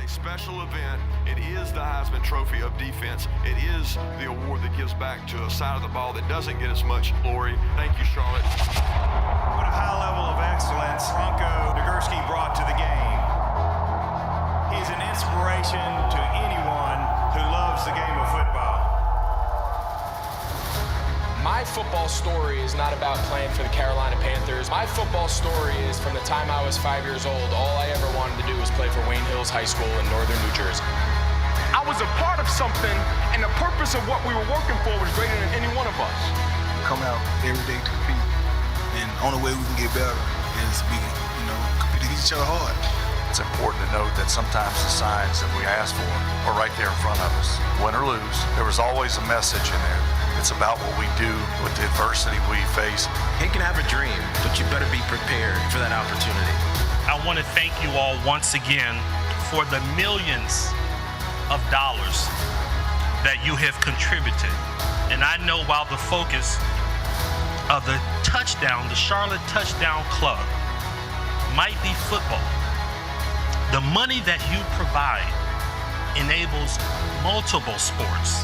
a special event. It is the Heisman Trophy of defense. It is the award that gives back to a side of the ball that doesn't get as much glory. Thank you, Charlotte. What a high level of excellence Bronco Nagurski brought to the game. He's an inspiration to anyone who loves the game of football. My football story is not about playing for the Carolina Panthers. My football story is from the time I was 5 years old, all I ever wanted to do was play for Wayne Hills High School in northern New Jersey. I was a part of something, and the purpose of what we were working for was greater than any one of us. Come out every day to compete, and the only way we can get better is to be, compete against each other hard. It's important to note that sometimes the signs that we ask for are right there in front of us. Win or lose, there was always a message in there. It's about what we do with the adversity we face. You can have a dream, but you better be prepared for that opportunity. I want to thank you all once again for the millions of dollars that you have contributed. And I know while the focus of the Charlotte Touchdown Club might be football, the money that you provide enables multiple sports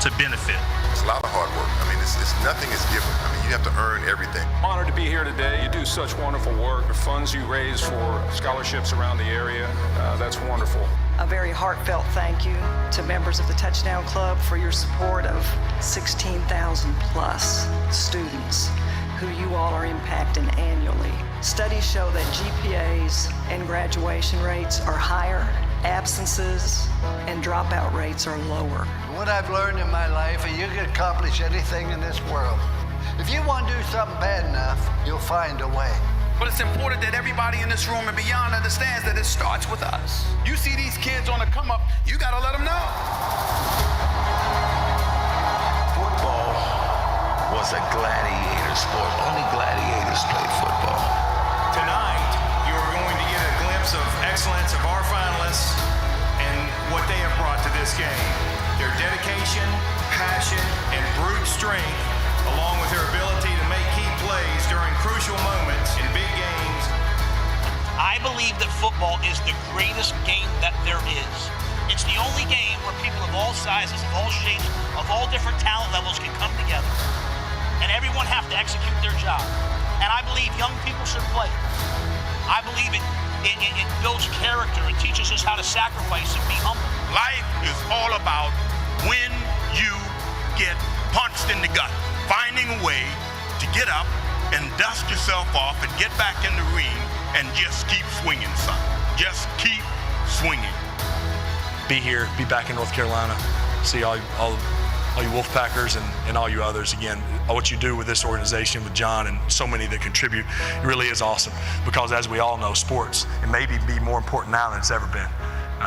to benefit. It's a lot of hard work. It's nothing is given. You have to earn everything. Honored to be here today. You do such wonderful work. The funds you raise for scholarships around the area, that's wonderful. A very heartfelt thank you to members of the Touchdown Club for your support of 16,000 plus students who you all are impacting annually. Studies show that GPAs and graduation rates are higher, absences and dropout rates are lower. What I've learned in my life is you can accomplish anything in this world. If you want to do something bad enough, you'll find a way. But it's important that everybody in this room and beyond understands that it starts with us. You see these kids on the come up, you gotta let them know. Football was a gladiator sport. Only gladiators played football. Tonight, you are going to get a glimpse of excellence of our finalists and what they have brought to this game. Their dedication, passion, and brute strength, along with their ability to make key plays during crucial moments in big games. I believe that football is the greatest game that there is. It's the only game where people of all sizes, of all shapes, of all different talent levels can come together. And everyone have to execute their job. And I believe young people should play. I believe it builds character. It teaches us how to sacrifice and be humble. Life is all about when you get punched in the gut, finding a way to get up and dust yourself off and get back in the ring and just keep swinging, son. Just keep swinging. Be here, be back in North Carolina, see all you Wolfpackers and all you others. Again, what you do with this organization, with John and so many that contribute, it really is awesome. Because as we all know, sports, it may be more important now than it's ever been.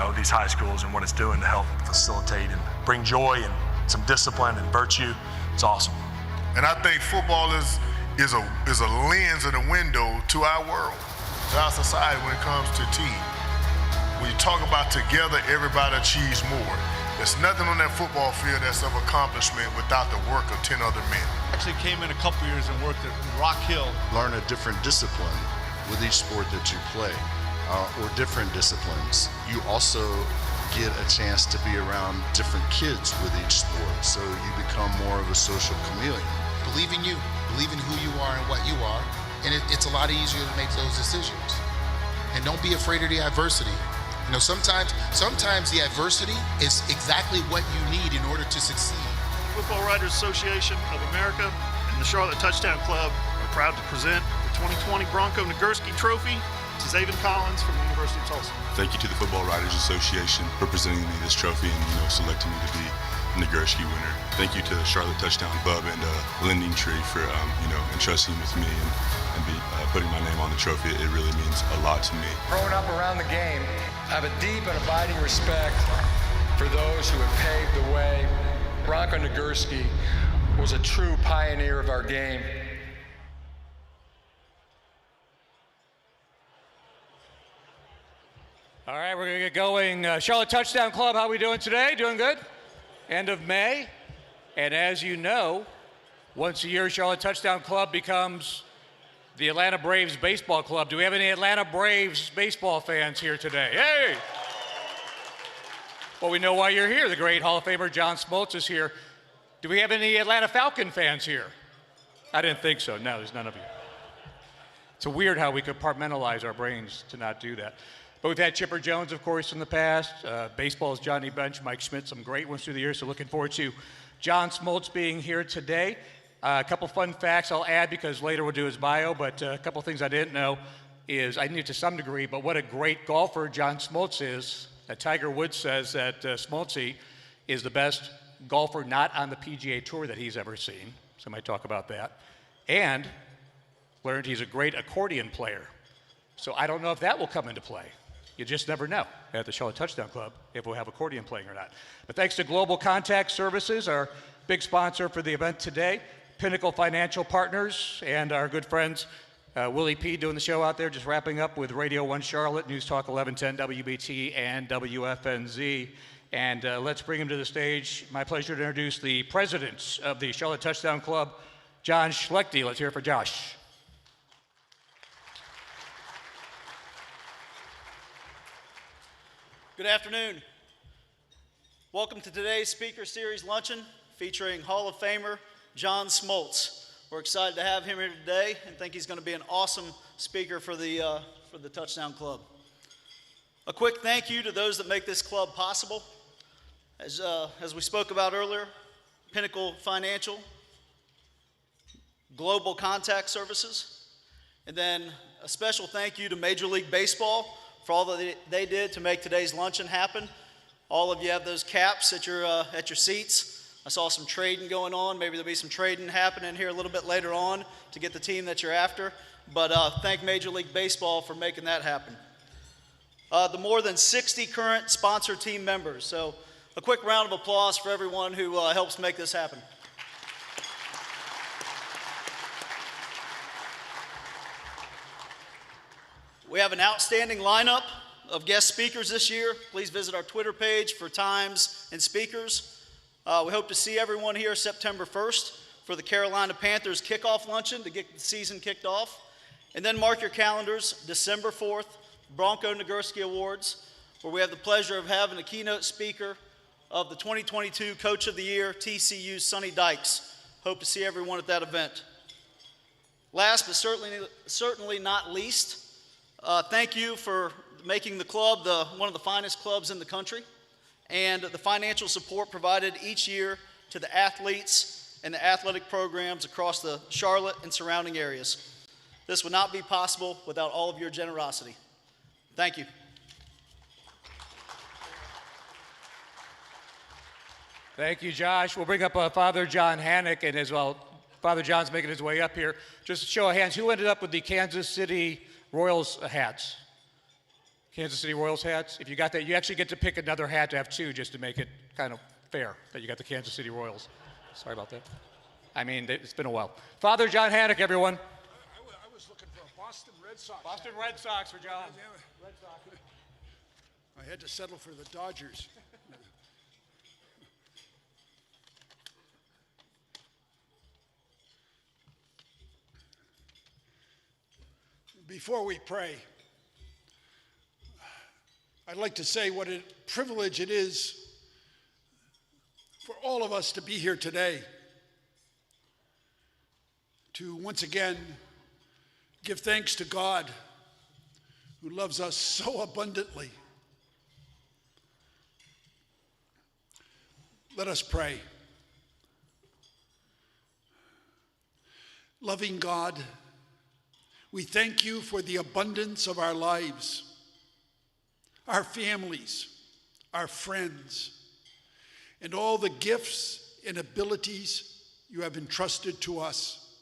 With these high schools and what it's doing to help facilitate and bring joy and some discipline and virtue. It's awesome. And I think football is a lens and a window to our world, to our society when it comes to team. When you talk about together, everybody achieves more. There's nothing on that football field that's of accomplishment without the work of 10 other men. Actually came in a couple years and worked at Rock Hill. Learn a different discipline with each sport that you play, or different disciplines. You also get a chance to be around different kids with each sport, so you become more of a social chameleon. Believe in you, believe in who you are and what you are, and it's a lot easier to make those decisions. And don't be afraid of the adversity. Sometimes the adversity is exactly what you need in order to succeed. Football Writers Association of America and the Charlotte Touchdown Club are proud to present the 2020 Bronco Nagurski Trophy to Zaven Collins from the University of Tulsa. Thank you to the Football Writers Association for presenting me this trophy and selecting me to be a Nagurski winner. Thank you to the Charlotte Touchdown Club and Lending Tree for entrusting with me and putting my name on the trophy. It really means a lot to me. Growing up around the game, I have a deep and abiding respect for those who have paved the way. Bronco Nagurski was a true pioneer of our game. All right, we're going to get going. Charlotte Touchdown Club, how are we doing today? Doing good? End of May. And as you know, once a year, Charlotte Touchdown Club becomes the Atlanta Braves Baseball Club. Do we have any Atlanta Braves baseball fans here today? Hey! Well, we know why you're here. The great Hall of Famer John Smoltz is here. Do we have any Atlanta Falcon fans here? I didn't think so. No, there's none of you. It's weird how we compartmentalize our brains to not do that. But we've had Chipper Jones, of course, in the past. Baseball's Johnny Bench, Mike Schmidt, some great ones through the years. So looking forward to John Smoltz being here today. A couple fun facts I'll add because later we'll do his bio, but a couple things I didn't know is I knew to some degree, but what a great golfer John Smoltz is. Tiger Woods says that Smoltz is the best golfer not on the PGA Tour that he's ever seen. So I might talk about that. And learned he's a great accordion player. So I don't know if that will come into play. You just never know at the Charlotte Touchdown Club if we'll have accordion playing or not. But thanks to Global Contact Services, our big sponsor for the event today, Pinnacle Financial Partners, and our good friends Willie P. doing the show out there, just wrapping up with Radio 1 Charlotte, News Talk 1110 WBT and WFNZ. And let's bring him to the stage. My pleasure to introduce the president of the Charlotte Touchdown Club, John Schlechte. Let's hear it for Josh. Good afternoon. Welcome to today's Speaker Series Luncheon featuring Hall of Famer John Smoltz. We're excited to have him here today and think he's going to be an awesome speaker for the Touchdown Club. A quick thank you to those that make this club possible. As we spoke about earlier, Pinnacle Financial, Global Contact Services, and then a special thank you to Major League Baseball for all that they did to make today's luncheon happen. All of you have those caps at your seats. I saw some trading going on. Maybe there'll be some trading happening here a little bit later on to get the team that you're after. But thank Major League Baseball for making that happen. The more than 60 current sponsor team members. So a quick round of applause for everyone who helps make this happen. We have an outstanding lineup of guest speakers this year. Please visit our Twitter page for times and speakers. We hope to see everyone here September 1st for the Carolina Panthers kickoff luncheon to get the season kicked off. And then mark your calendars, December 4th, Bronco Nagurski Awards, where we have the pleasure of having a keynote speaker of the 2022 Coach of the Year, TCU's Sonny Dykes. Hope to see everyone at that event. Last but certainly not least, thank you for making the club one of the finest clubs in the country and the financial support provided each year to the athletes and the athletic programs across the Charlotte and surrounding areas. This would not be possible without all of your generosity. Thank you. Thank you, Josh. We'll bring up Father John Hannock, and as well, Father John's making his way up here. Just a show of hands, who ended up with the Kansas City Royals hats? Kansas City Royals hats? If you got that, you actually get to pick another hat to have two just to make it kind of fair that you got the Kansas City Royals. Sorry about that. I mean, it's been a while. Father John Hannock, everyone. I was looking for a Boston Red Sox. Boston Red Sox for John. Red Sox. I had to settle for the Dodgers. Before we pray, I'd like to say what a privilege it is for all of us to be here today, to once again give thanks to God who loves us so abundantly. Let us pray. Loving God, we thank you for the abundance of our lives, our families, our friends, and all the gifts and abilities you have entrusted to us.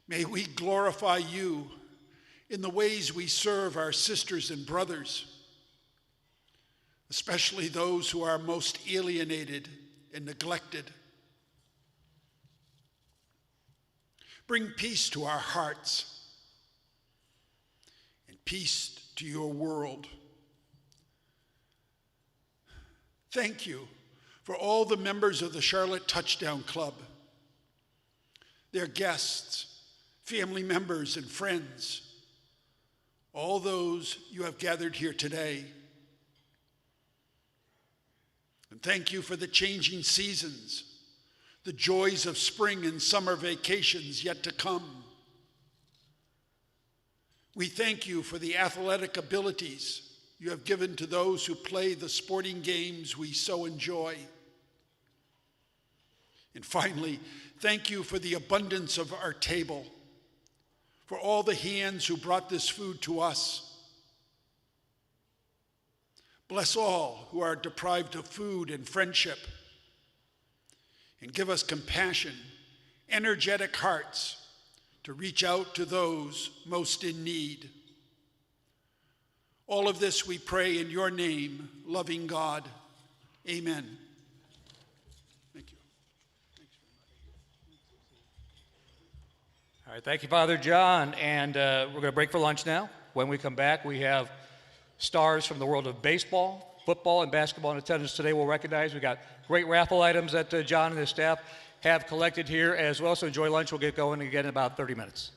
May we glorify you in the ways we serve our sisters and brothers, especially those who are most alienated and neglected. Bring peace to our hearts and peace to your world. Thank you for all the members of the Charlotte Touchdown Club, their guests, family members, and friends, all those you have gathered here today. And thank you for the changing seasons, the joys of spring and summer vacations yet to come. We thank you for the athletic abilities you have given to those who play the sporting games we so enjoy. And finally, thank you for the abundance of our table, for all the hands who brought this food to us. Bless all who are deprived of food and friendship, and give us compassion, energetic hearts to reach out to those most in need. All of this we pray in your name, loving God. Amen. Thank you. All right, thank you, Father John. And we're going to break for lunch now. When we come back, we have stars from the world of baseball, football, and basketball in attendance today. We'll recognize we got great raffle items that John and his staff have collected here as well. So enjoy lunch. We'll get going again in about 30 minutes.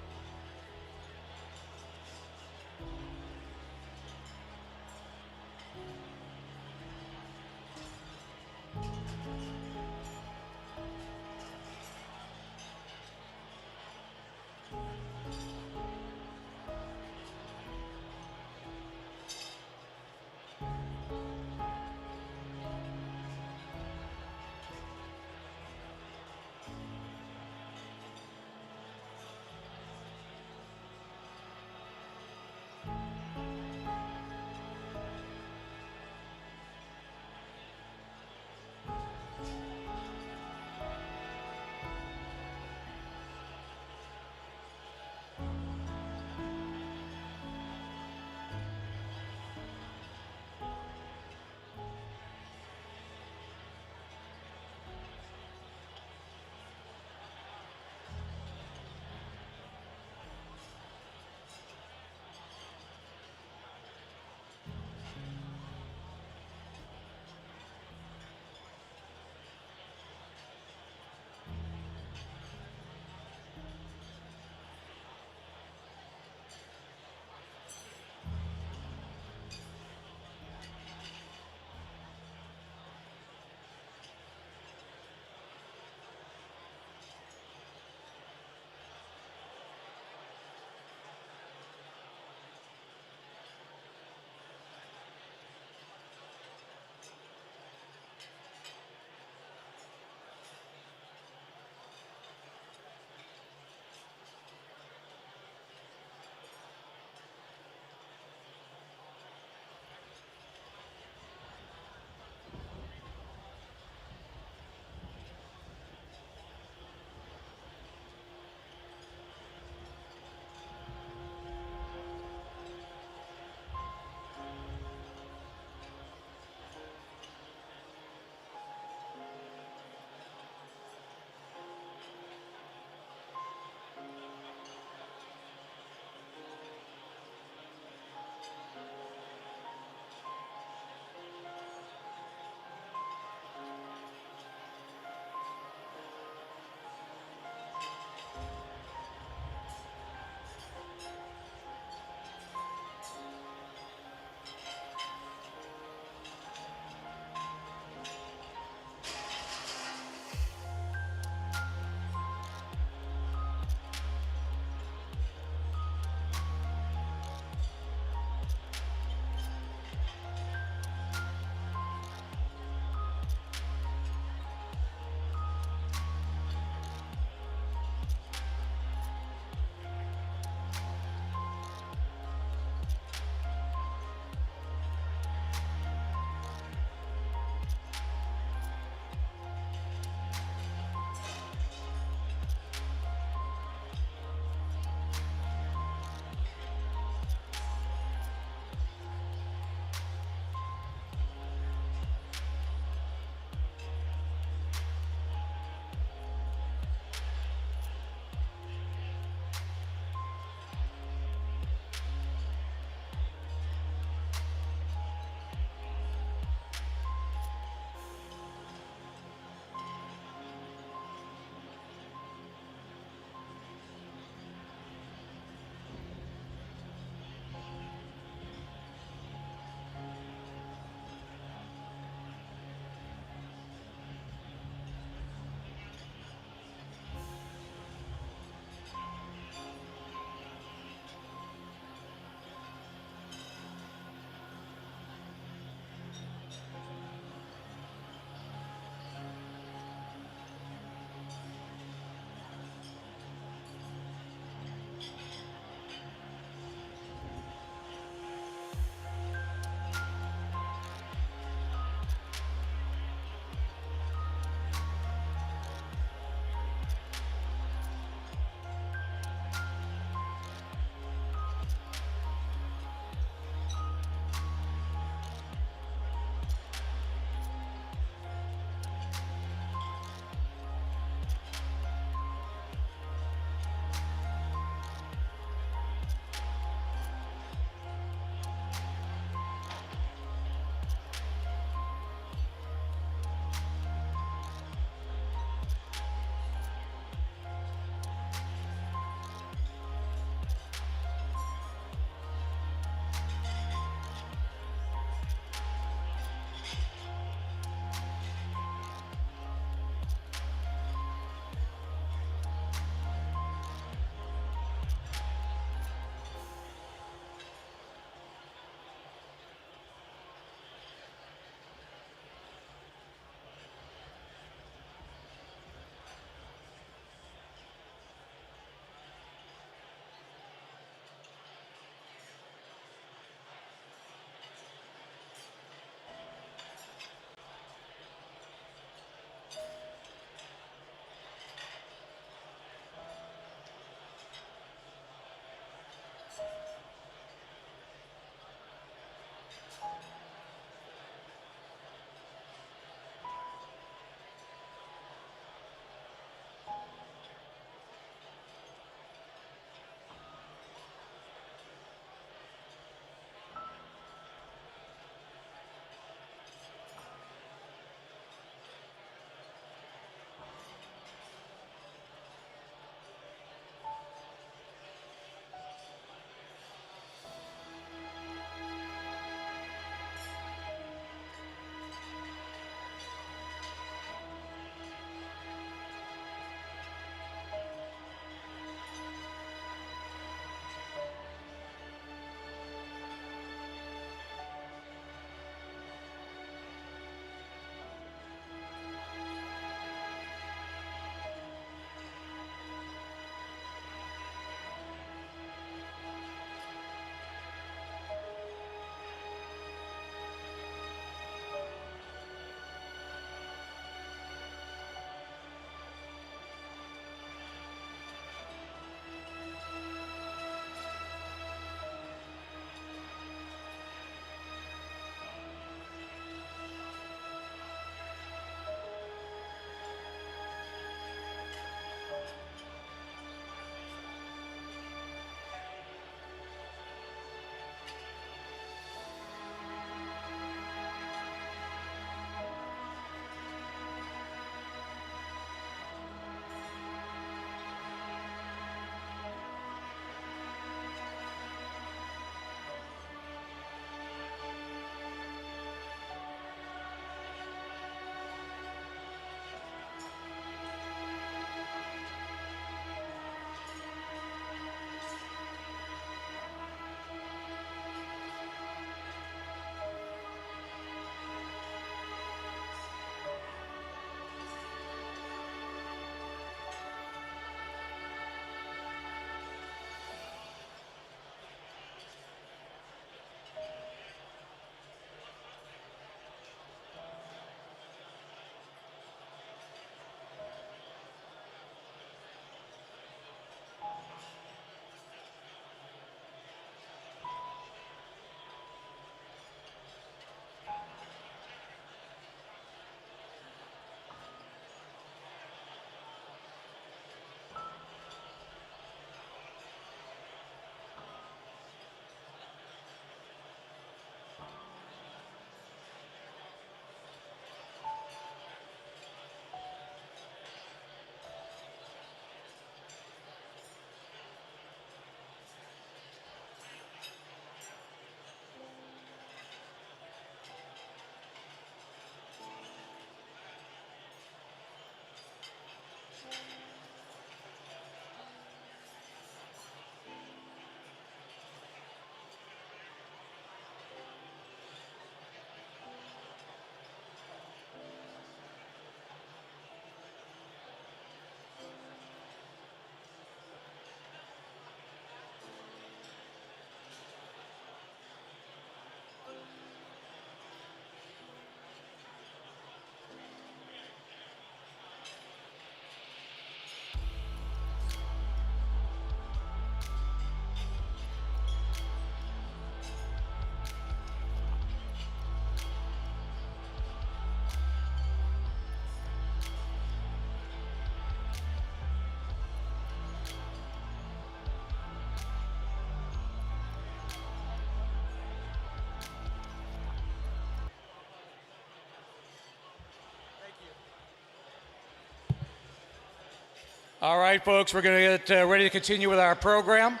All right, folks, we're going to get ready to continue with our program.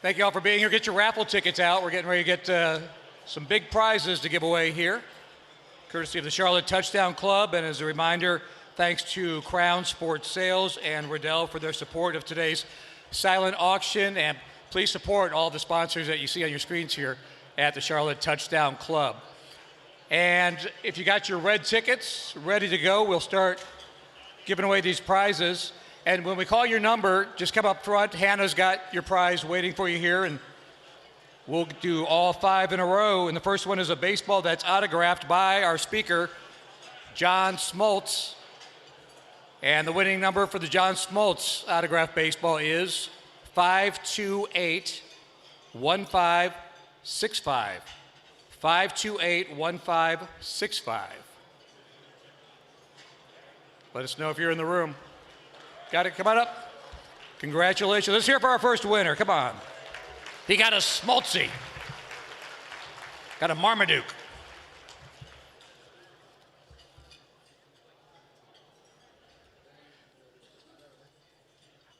Thank you all for being here. Get your raffle tickets out. We're getting ready to get some big prizes to give away here, courtesy of the Charlotte Touchdown Club. And as a reminder, thanks to Crown Sports Sales and Riddell for their support of today's silent auction. And please support all the sponsors that you see on your screens here at the Charlotte Touchdown Club. And if you got your red tickets ready to go, we'll start giving away these prizes. And when we call your number, just come up front. Hannah's got your prize waiting for you here, and we'll do all 5 in a row. And the first one is a baseball that's autographed by our speaker, John Smoltz. And the winning number for the John Smoltz autographed baseball is 528-1565. 528-1565. Let us know if you're in the room. Got it? Come on up. Congratulations. Let's hear it for our first winner. Come on. He got a Smoltzy. Got a Marmaduke.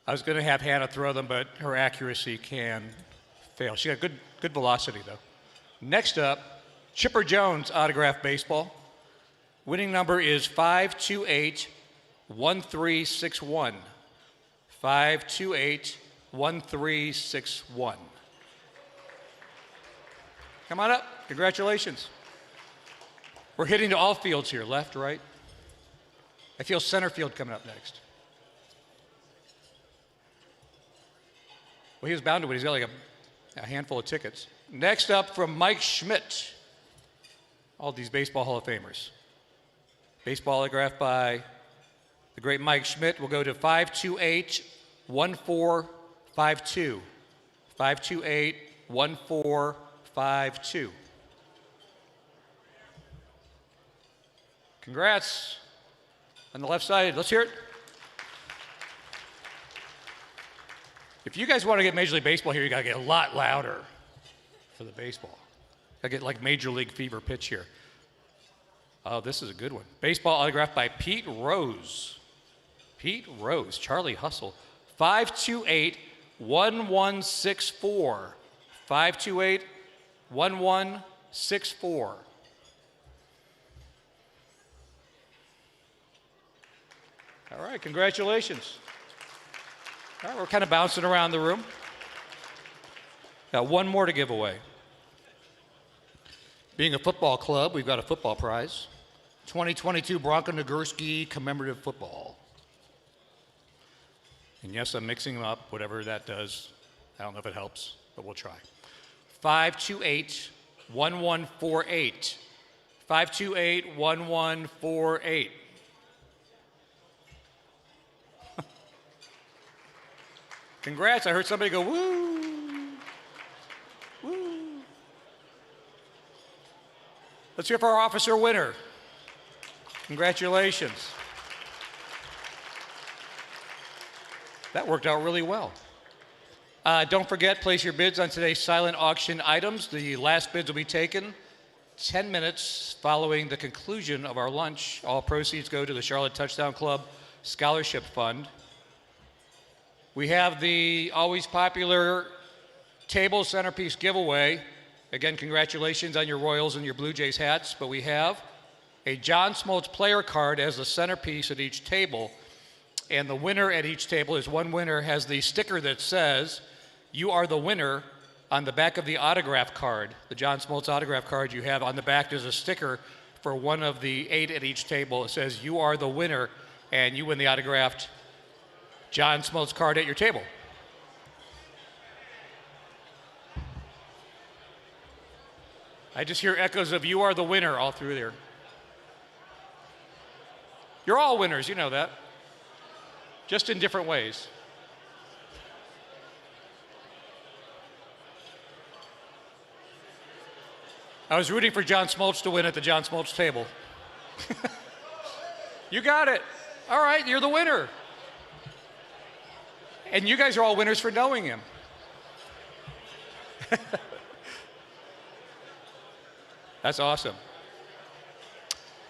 I was going to have Hannah throw them, but her accuracy can fail. She got good velocity, though. Next up, Chipper Jones autographed baseball. Winning number is 528-1361. 528-1361. Come on up. Congratulations. We're hitting to all fields here, left, right. I feel center field coming up next. Well, he was bound to win. He's got like a handful of tickets. Next up from Mike Schmidt. All these Baseball Hall of Famers. Baseball autographed by the great Mike Schmidt. We'll go to 528-1452. 528-1452. Congrats. On the left side, let's hear it. If you guys want to get Major League Baseball here, you got to get a lot louder for the baseball. Got to get like Major League Fever pitch here. Oh, this is a good one. Baseball autographed by Pete Rose. Pete Rose, Charlie Hustle. 528-1164. 528-1164. All right, congratulations. All right, we're kind of bouncing around the room. Got one more to give away. Being a football club, we've got a football prize. 2022 Bronco Nagurski commemorative football. And yes, I'm mixing them up, whatever that does. I don't know if it helps, but we'll try. 528-1148. 528-1148. Congrats, I heard somebody go, woo, woo. Let's hear for our officer winner. Congratulations. That worked out really well. Don't forget, place your bids on today's silent auction items. The last bids will be taken 10 minutes following the conclusion of our lunch. All proceeds go to the Charlotte Touchdown Club Scholarship Fund. We have the always popular table centerpiece giveaway. Again, congratulations on your Royals and your Blue Jays hats, but we have a John Smoltz player card as the centerpiece at each table, and the winner at each table is one winner has the sticker that says, "You are the winner," on the back of the autograph card. The John Smoltz autograph card you have on the back, there's a sticker for one of the 8 at each table. It says, "You are the winner," and you win the autographed John Smoltz card at your table. I just hear echoes of "You are the winner" all through there. You're all winners, you know that. Just in different ways. I was rooting for John Smoltz to win at the John Smoltz table. You got it. All right, you're the winner. And you guys are all winners for knowing him. That's awesome.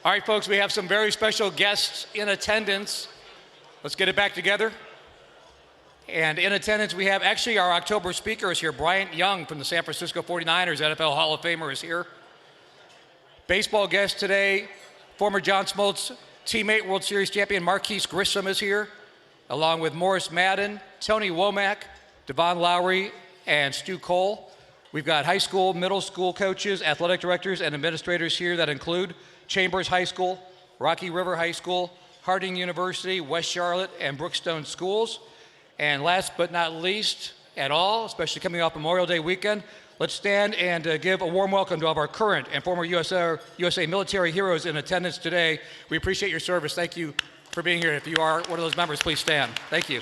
All right, folks, we have some very special guests in attendance. Let's get it back together. And in attendance, we have actually our October speaker is here. Bryant Young from the San Francisco 49ers, NFL Hall of Famer, is here. Baseball guest today, former John Smoltz teammate, World Series champion Marquise Grissom is here, along with Morris Madden, Tony Womack, Devon Lowry, and Stu Cole. We've got high school, middle school coaches, athletic directors, and administrators here that include Chambers High School, Rocky River High School, Harding University, West Charlotte, and Brookstone Schools. And last but not least at all, especially coming off Memorial Day weekend, let's stand and give a warm welcome to all of our current and former USA military heroes in attendance today. We appreciate your service. Thank you for being here. If you are one of those members, please stand. Thank you.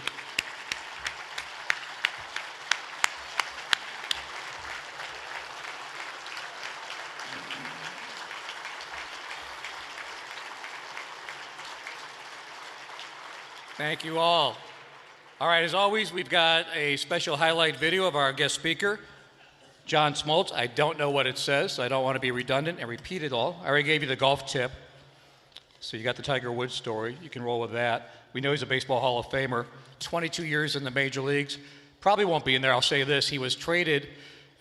Thank you all. All right, as always, we've got a special highlight video of our guest speaker, John Smoltz. I don't know what it says, so I don't want to be redundant and repeat it all. I already gave you the golf tip, so you got the Tiger Woods story. You can roll with that. We know he's a Baseball Hall of Famer, 22 years in the major leagues. Probably won't be in there. I'll say this. He was traded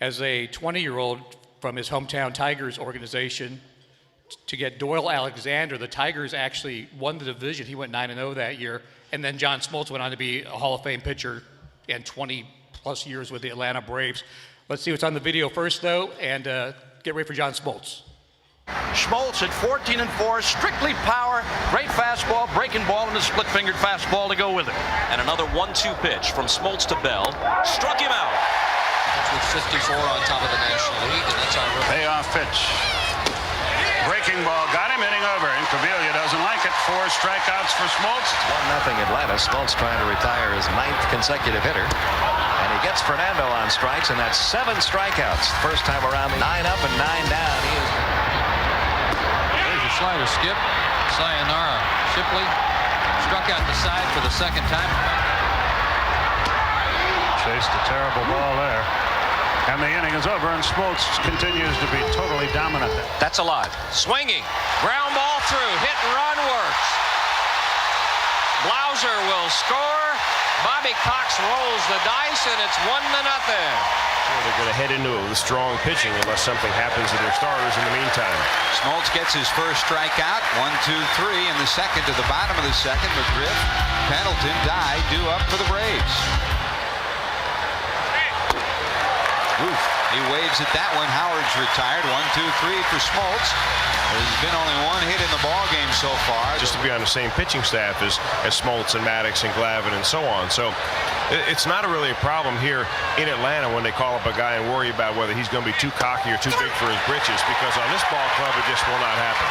as a 20-year-old from his hometown Tigers organization to get Doyle Alexander. The Tigers actually won the division. He went 9-0 that year. And then John Smoltz went on to be a Hall of Fame pitcher and 20-plus years with the Atlanta Braves. Let's see what's on the video first, though, and get ready for John Smoltz. Smoltz at 14-4, strictly power, great fastball, breaking ball, and a split-fingered fastball to go with it. And another 1-2 pitch from Smoltz to Bell. Struck him out. That's with 54 on top of the National League, and that's our rookie. Payoff pitch. Breaking ball, got him hitting over, and Cavilla doesn't like it. 4 strikeouts for Smoltz. It's 1-0 Atlanta. Smoltz trying to retire his 9th consecutive hitter. And he gets Fernando on strikes, and that's 7 strikeouts. First time around, 9 up and 9 down. There's your slider skip. Sayonara. Shipley struck out the side for the second time. Chased a terrible ball there. And the inning is over, and Smoltz continues to be totally dominant. That's a lot. Swinging. Ground ball through. Hit and run works. Blauser will score. Bobby Cox rolls the dice, and it's 1-0. Well, they're going to head into it with strong pitching unless something happens to their starters in the meantime. Smoltz gets his first strikeout. 1, 2, 3 in the second to the bottom of the second. McGriff, Pendleton, Dye due up for the Braves. Oof. He waves at that one. Howard's retired. 1, 2, 3 for Smoltz. There's been only 1 hit in the ball game so far. Just to be on the same pitching staff as Smoltz and Maddox and Glavine and so on. So it's not really a problem here in Atlanta when they call up a guy and worry about whether he's going to be too cocky or too big for his britches, because on this ball club it just will not happen.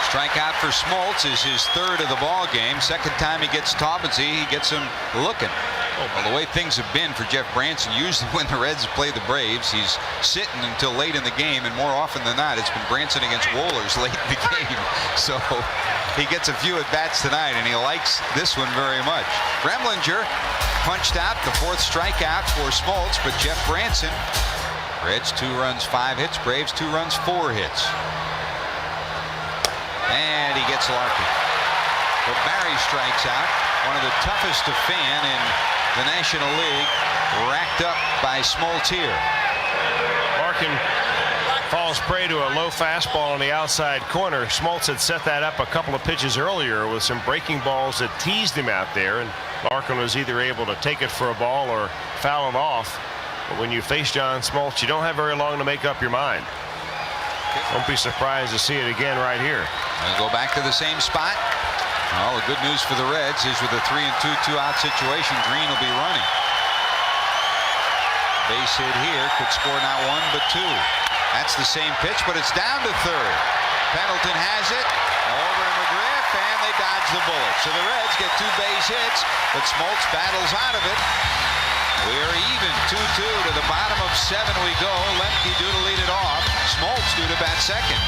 Strikeout for Smoltz is his 3rd of the ball game. Second time he gets Taubensee, he gets him looking. Well, the way things have been for Jeff Branson, usually when the Reds play the Braves, he's sitting until late in the game, and more often than not, it's been Branson against Wohlers late in the game. So he gets a few at-bats tonight, and he likes this one very much. Remlinger punched out the 4th strikeout for Smoltz, but Jeff Branson, Reds 2 runs, 5 hits, Braves 2 runs, 4 hits. And he gets Larkin. But Barry strikes out, one of the toughest to fan in the National League, racked up by Smoltz here. Larkin falls prey to a low fastball on the outside corner. Smoltz had set that up a couple of pitches earlier with some breaking balls that teased him out there, and Larkin was either able to take it for a ball or foul it off. But when you face John Smoltz, you don't have very long to make up your mind. Don't be surprised to see it again right here. We'll go back to the same spot. Well, the good news for the Reds is with a 3-2 2-out situation, Green will be running. Base hit here, could score not 1 but 2. That's the same pitch, but it's down to 3rd. Pendleton has it, over to McGriff, and they dodge the bullet. So the Reds get 2 base hits, but Smoltz battles out of it. We're even, 2-2 to the bottom of 7 we go. Lemke due to lead it off. Smoltz due to bat second.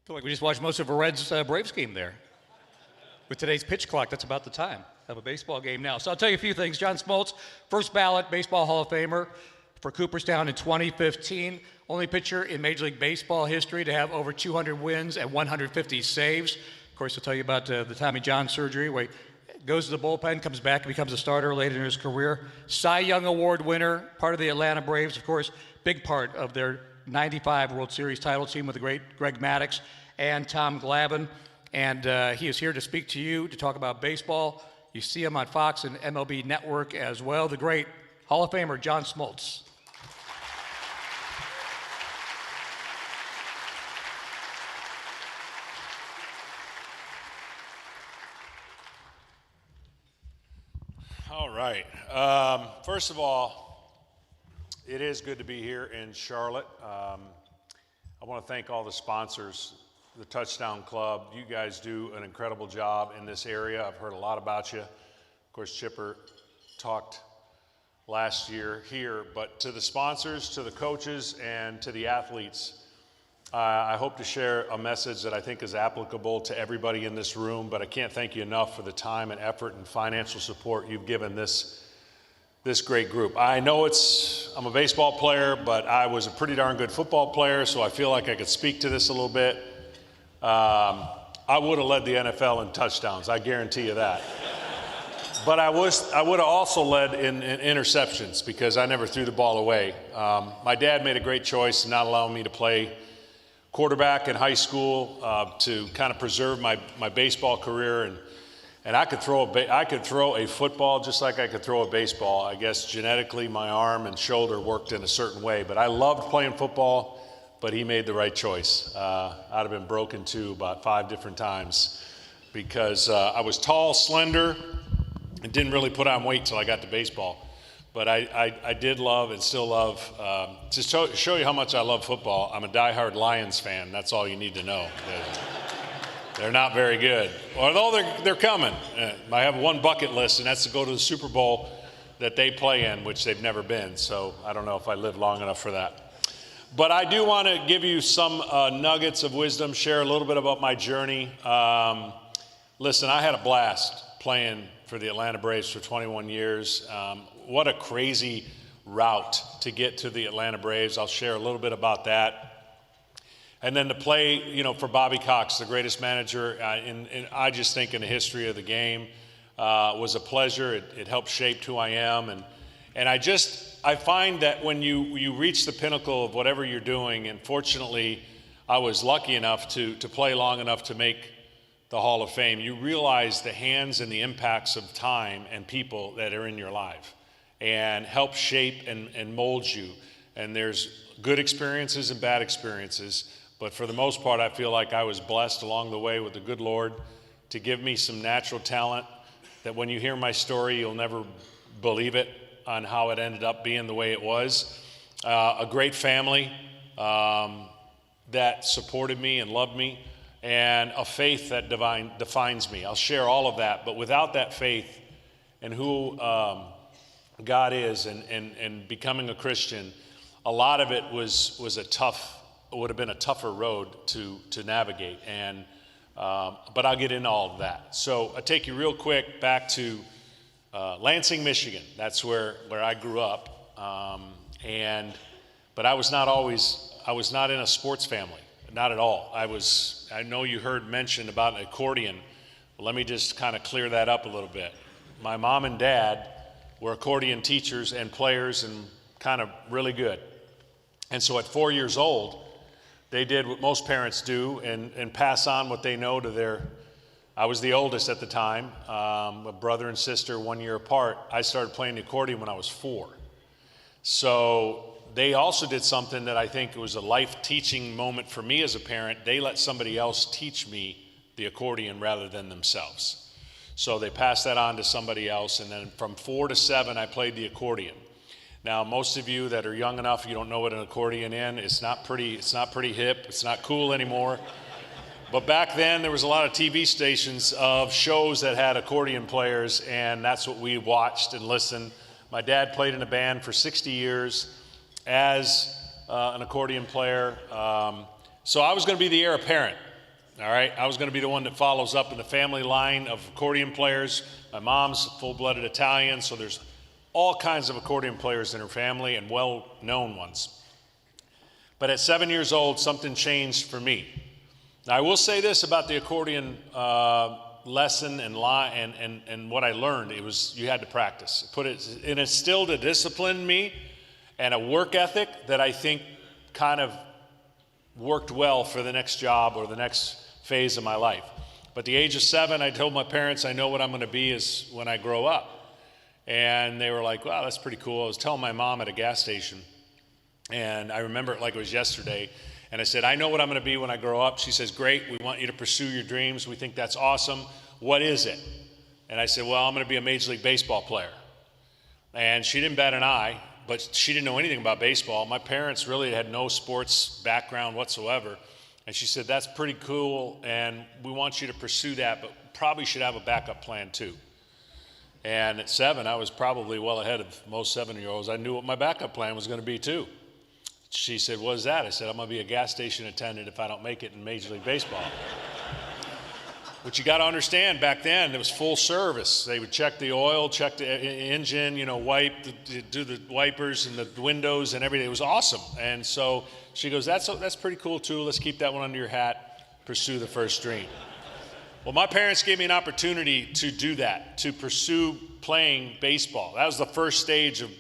I feel like we just watched most of a Reds Braves game there. With today's pitch clock, that's about the time of a baseball game now. So I'll tell you a few things. John Smoltz, first ballot Baseball Hall of Famer for Cooperstown in 2015. Only pitcher in Major League Baseball history to have over 200 wins and 150 saves. Of course, he'll tell you about the Tommy John surgery, where he goes to the bullpen, comes back, and becomes a starter later in his career. Cy Young Award winner, part of the Atlanta Braves, of course, big part of their 95 World Series title team with the great Greg Maddux and Tom Glavine. And he is here to speak to you, to talk about baseball. You see him on Fox and MLB Network as well, the great Hall of Famer John Smoltz. All right. First of all, it is good to be here in Charlotte. I want to thank all the sponsors, the Touchdown Club. You guys do an incredible job in this area. I've heard a lot about you. Of course, Chipper talked last year here, but to the sponsors, to the coaches, and to the athletes, I hope to share a message that I think is applicable to everybody in this room, but I can't thank you enough for the time and effort and financial support you've given this great group. I know I'm a baseball player, but I was a pretty darn good football player, so I feel like I could speak to this a little bit. I would have led the NFL in touchdowns, I guarantee you that. But I would have also led in interceptions because I never threw the ball away. My dad made a great choice in not allowing me to play quarterback in high school to kind of preserve my baseball career, and I could throw a football just like I could throw a baseball. I guess genetically my arm and shoulder worked in a certain way, but I loved playing football. But he made the right choice. I'd have been broken too about 5 different times because I was tall, slender, and didn't really put on weight till I got to baseball. But I did love and still love, to show you how much I love football, I'm a diehard Lions fan. That's all you need to know. They're not very good, although they're coming. I have one bucket list, and that's to go to the Super Bowl that they play in, which they've never been. So I don't know if I live long enough for that. But I do want to give you some nuggets of wisdom, share a little bit about my journey. Listen, I had a blast playing for the Atlanta Braves for 21 years. What a crazy route to get to the Atlanta Braves. I'll share a little bit about that. And then to play, for Bobby Cox, the greatest manager, I just think in the history of the game, was a pleasure. It helped shape who I am. And I find that when you reach the pinnacle of whatever you're doing, and fortunately, I was lucky enough to play long enough to make the Hall of Fame, you realize the hands and the impacts of time and people that are in your life and help shape and mold you. And there's good experiences and bad experiences, but for the most part, I feel like I was blessed along the way with the good Lord to give me some natural talent that when you hear my story, you'll never believe it on how it ended up being the way it was. A great family that supported me and loved me, and a faith that defines me. I'll share all of that, but without that faith and who God is and becoming a Christian, a lot of it would have been a tougher road to navigate. But I'll get into all of that. So I'll take you real quick back to Lansing, Michigan. That's where I grew up. But I was not in a sports family. Not at all. I know you heard mention about an accordion. Well, let me just kind of clear that up a little bit. My mom and dad were accordion teachers and players and kind of really good. And so at 4 years old, they did what most parents do and pass on what they know to I was the oldest at the time, a brother and sister 1 year apart. I started playing the accordion when I was 4. So they also did something that I think was a life teaching moment for me as a parent. They let somebody else teach me the accordion rather than themselves. So they passed that on to somebody else, and then from 4 to 7, I played the accordion. Now, most of you that are young enough, you don't know what an accordion is. It's not pretty hip. It's not cool anymore. But back then, there was a lot of TV stations of shows that had accordion players, and that's what we watched and listened. My dad played in a band for 60 years as an accordion player. So I was going to be the heir apparent, all right? I was going to be the one that follows up in the family line of accordion players. My mom's full-blooded Italian, so there's all kinds of accordion players in her family and well-known ones. But at 7 years old, something changed for me. Now, I will say this about the accordion lesson and what I learned. It was, you had to practice. It instilled a discipline in me and a work ethic that I think kind of worked well for the next job or the next phase of my life. But at the age of 7, I told my parents, I know what I'm going to be is when I grow up. And they were like, wow, that's pretty cool. I was telling my mom at a gas station, and I remember it like it was yesterday. And I said, I know what I'm going to be when I grow up. She says, great, we want you to pursue your dreams. We think that's awesome. What is it? And I said, well, I'm going to be a Major League Baseball player. And she didn't bat an eye, but she didn't know anything about baseball. My parents really had no sports background whatsoever. And she said, that's pretty cool, and we want you to pursue that, but probably should have a backup plan too. And at 7, I was probably well ahead of most 7-year-olds. I knew what my backup plan was going to be too. She said, what is that? I said, I'm going to be a gas station attendant if I don't make it in Major League Baseball. But you got to understand, back then, it was full service. They would check the oil, check the engine, wipe, do the wipers and the windows and everything. It was awesome. And so she goes, that's pretty cool too. Let's keep that one under your hat. Pursue the first dream. Well, my parents gave me an opportunity to do that, to pursue playing baseball. That was the first stage of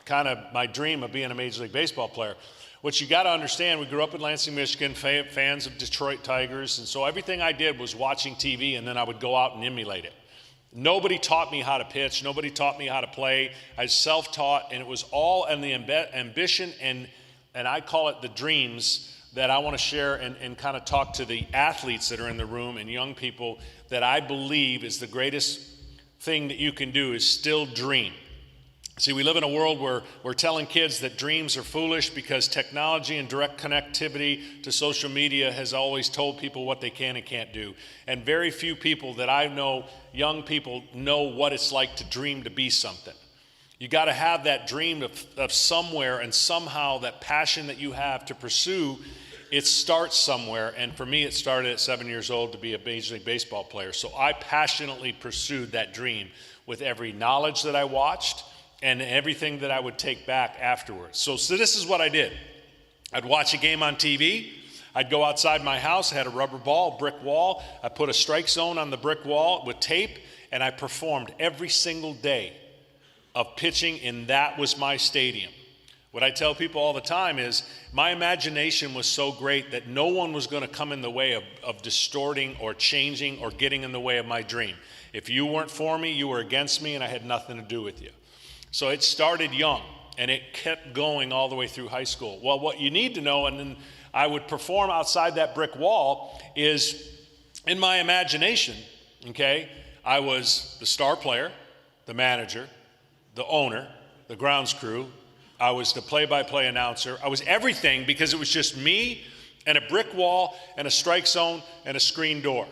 kind of my dream of being a Major League Baseball player. What you got to understand, we grew up in Lansing, Michigan, fans of Detroit Tigers, and so everything I did was watching TV, and then I would go out and emulate it. Nobody taught me how to pitch. Nobody taught me how to play. I was self-taught, and it was all in the ambition and I call it the dreams that I want to share and kind of talk to the athletes that are in the room and young people that I believe is the greatest thing that you can do is still dream. See, we live in a world where we're telling kids that dreams are foolish because technology and direct connectivity to social media has always told people what they can and can't do. And very few people that I know, young people, know what it's like to dream to be something. You got to have that dream of somewhere and somehow that passion that you have to pursue, it starts somewhere. And for me, it started at 7 years old to be a Major League Baseball player. So I passionately pursued that dream with every knowledge that I watched and everything that I would take back afterwards. So this is what I did. I'd watch a game on TV. I'd go outside my house. I had a rubber ball, brick wall. I put a strike zone on the brick wall with tape, and I performed every single day of pitching, and that was my stadium. What I tell people all the time is my imagination was so great that no one was going to come in the way of distorting or changing or getting in the way of my dream. If you weren't for me, you were against me, and I had nothing to do with you. So it started young, and it kept going all the way through high school. Well, what you need to know, and then I would perform outside that brick wall, is in my imagination, okay, I was the star player, the manager, the owner, the grounds crew. I was the play-by-play announcer. I was everything because it was just me and a brick wall and a strike zone and a screen door.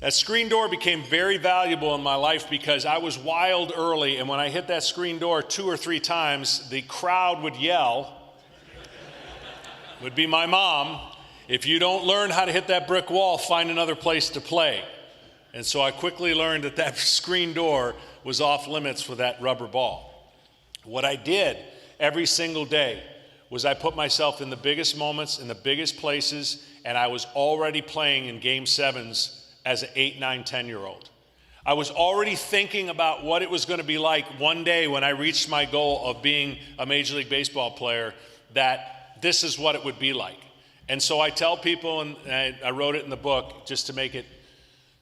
That screen door became very valuable in my life because I was wild early, and when I hit that screen door 2 or 3 times, the crowd would yell, would be my mom, if you don't learn how to hit that brick wall, find another place to play. And so I quickly learned that screen door was off limits with that rubber ball. What I did every single day was I put myself in the biggest moments, in the biggest places, and I was already playing in Game 7s as an 8, 9, 10-year-old. I was already thinking about what it was going to be like one day when I reached my goal of being a Major League Baseball player, that this is what it would be like. And so I tell people, and I wrote it in the book just to make it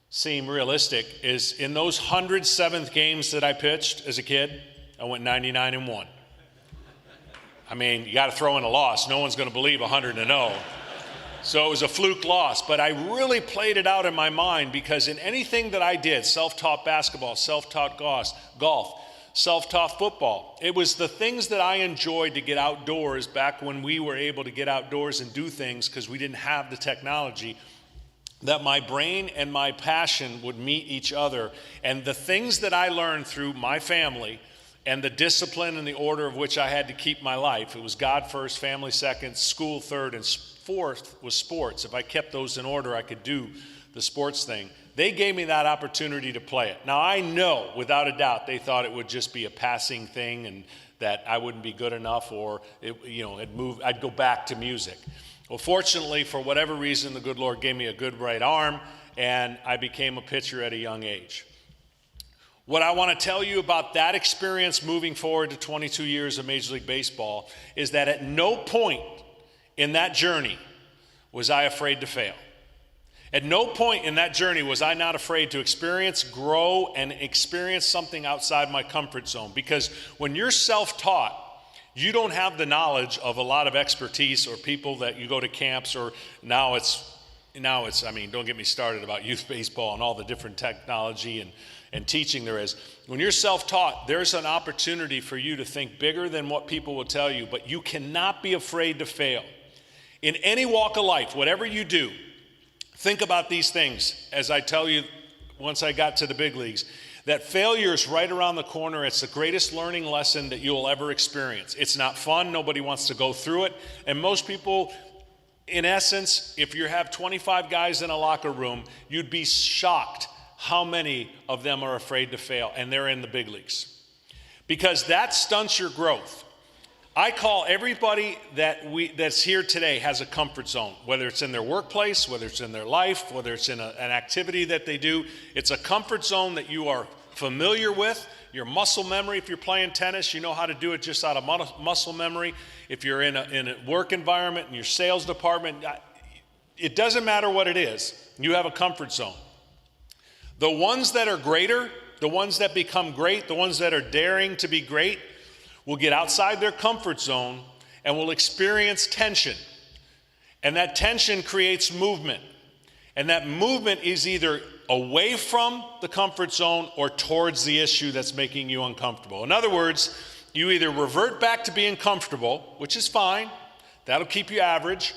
seem realistic, is in those 107th games that I pitched as a kid, I went 99-1. I mean, you got to throw in a loss. No one's going to believe 100-0. So it was a fluke loss, but I really played it out in my mind because in anything that I did, self-taught basketball, self-taught golf, self-taught football, it was the things that I enjoyed to get outdoors back when we were able to get outdoors and do things because we didn't have the technology, that my brain and my passion would meet each other. And the things that I learned through my family and the discipline and the order of which I had to keep my life, it was God first, family second, school third, and fourth was sports. If I kept those in order, I could do the sports thing. They gave me that opportunity to play it. Now, I know, without a doubt, they thought it would just be a passing thing and that I wouldn't be good enough or, I'd go back to music. Well, fortunately, for whatever reason, the good Lord gave me a good right arm, and I became a pitcher at a young age. What I want to tell you about that experience moving forward to 22 years of Major League Baseball is that at no point in that journey was I afraid to fail. At no point in that journey was I not afraid to experience, grow, and experience something outside my comfort zone. Because when you're self-taught, you don't have the knowledge of a lot of expertise or people that you go to camps, or now it's, I mean, don't get me started about youth baseball and all the different technology and teaching there is. When you're self-taught, there's an opportunity for you to think bigger than what people will tell you, but you cannot be afraid to fail. In any walk of life, whatever you do, think about these things as I tell you once I got to the big leagues, that failure is right around the corner. It's the greatest learning lesson that you'll ever experience. It's not fun. Nobody wants to go through it. And most people, in essence, if you have 25 guys in a locker room, you'd be shocked how many of them are afraid to fail, and they're in the big leagues. Because that stunts your growth. I call everybody that's here today has a comfort zone, whether it's in their workplace, whether it's in their life, whether it's in an activity that they do. It's a comfort zone that you are familiar with. Your muscle memory, if you're playing tennis, you know how to do it just out of muscle memory. If you're in a work environment, in your sales department, it doesn't matter what it is. You have a comfort zone. The ones that are greater, the ones that become great, the ones that are daring to be great, will get outside their comfort zone and will experience tension. And that tension creates movement. And that movement is either away from the comfort zone or towards the issue that's making you uncomfortable. In other words, you either revert back to being comfortable, which is fine, that'll keep you average,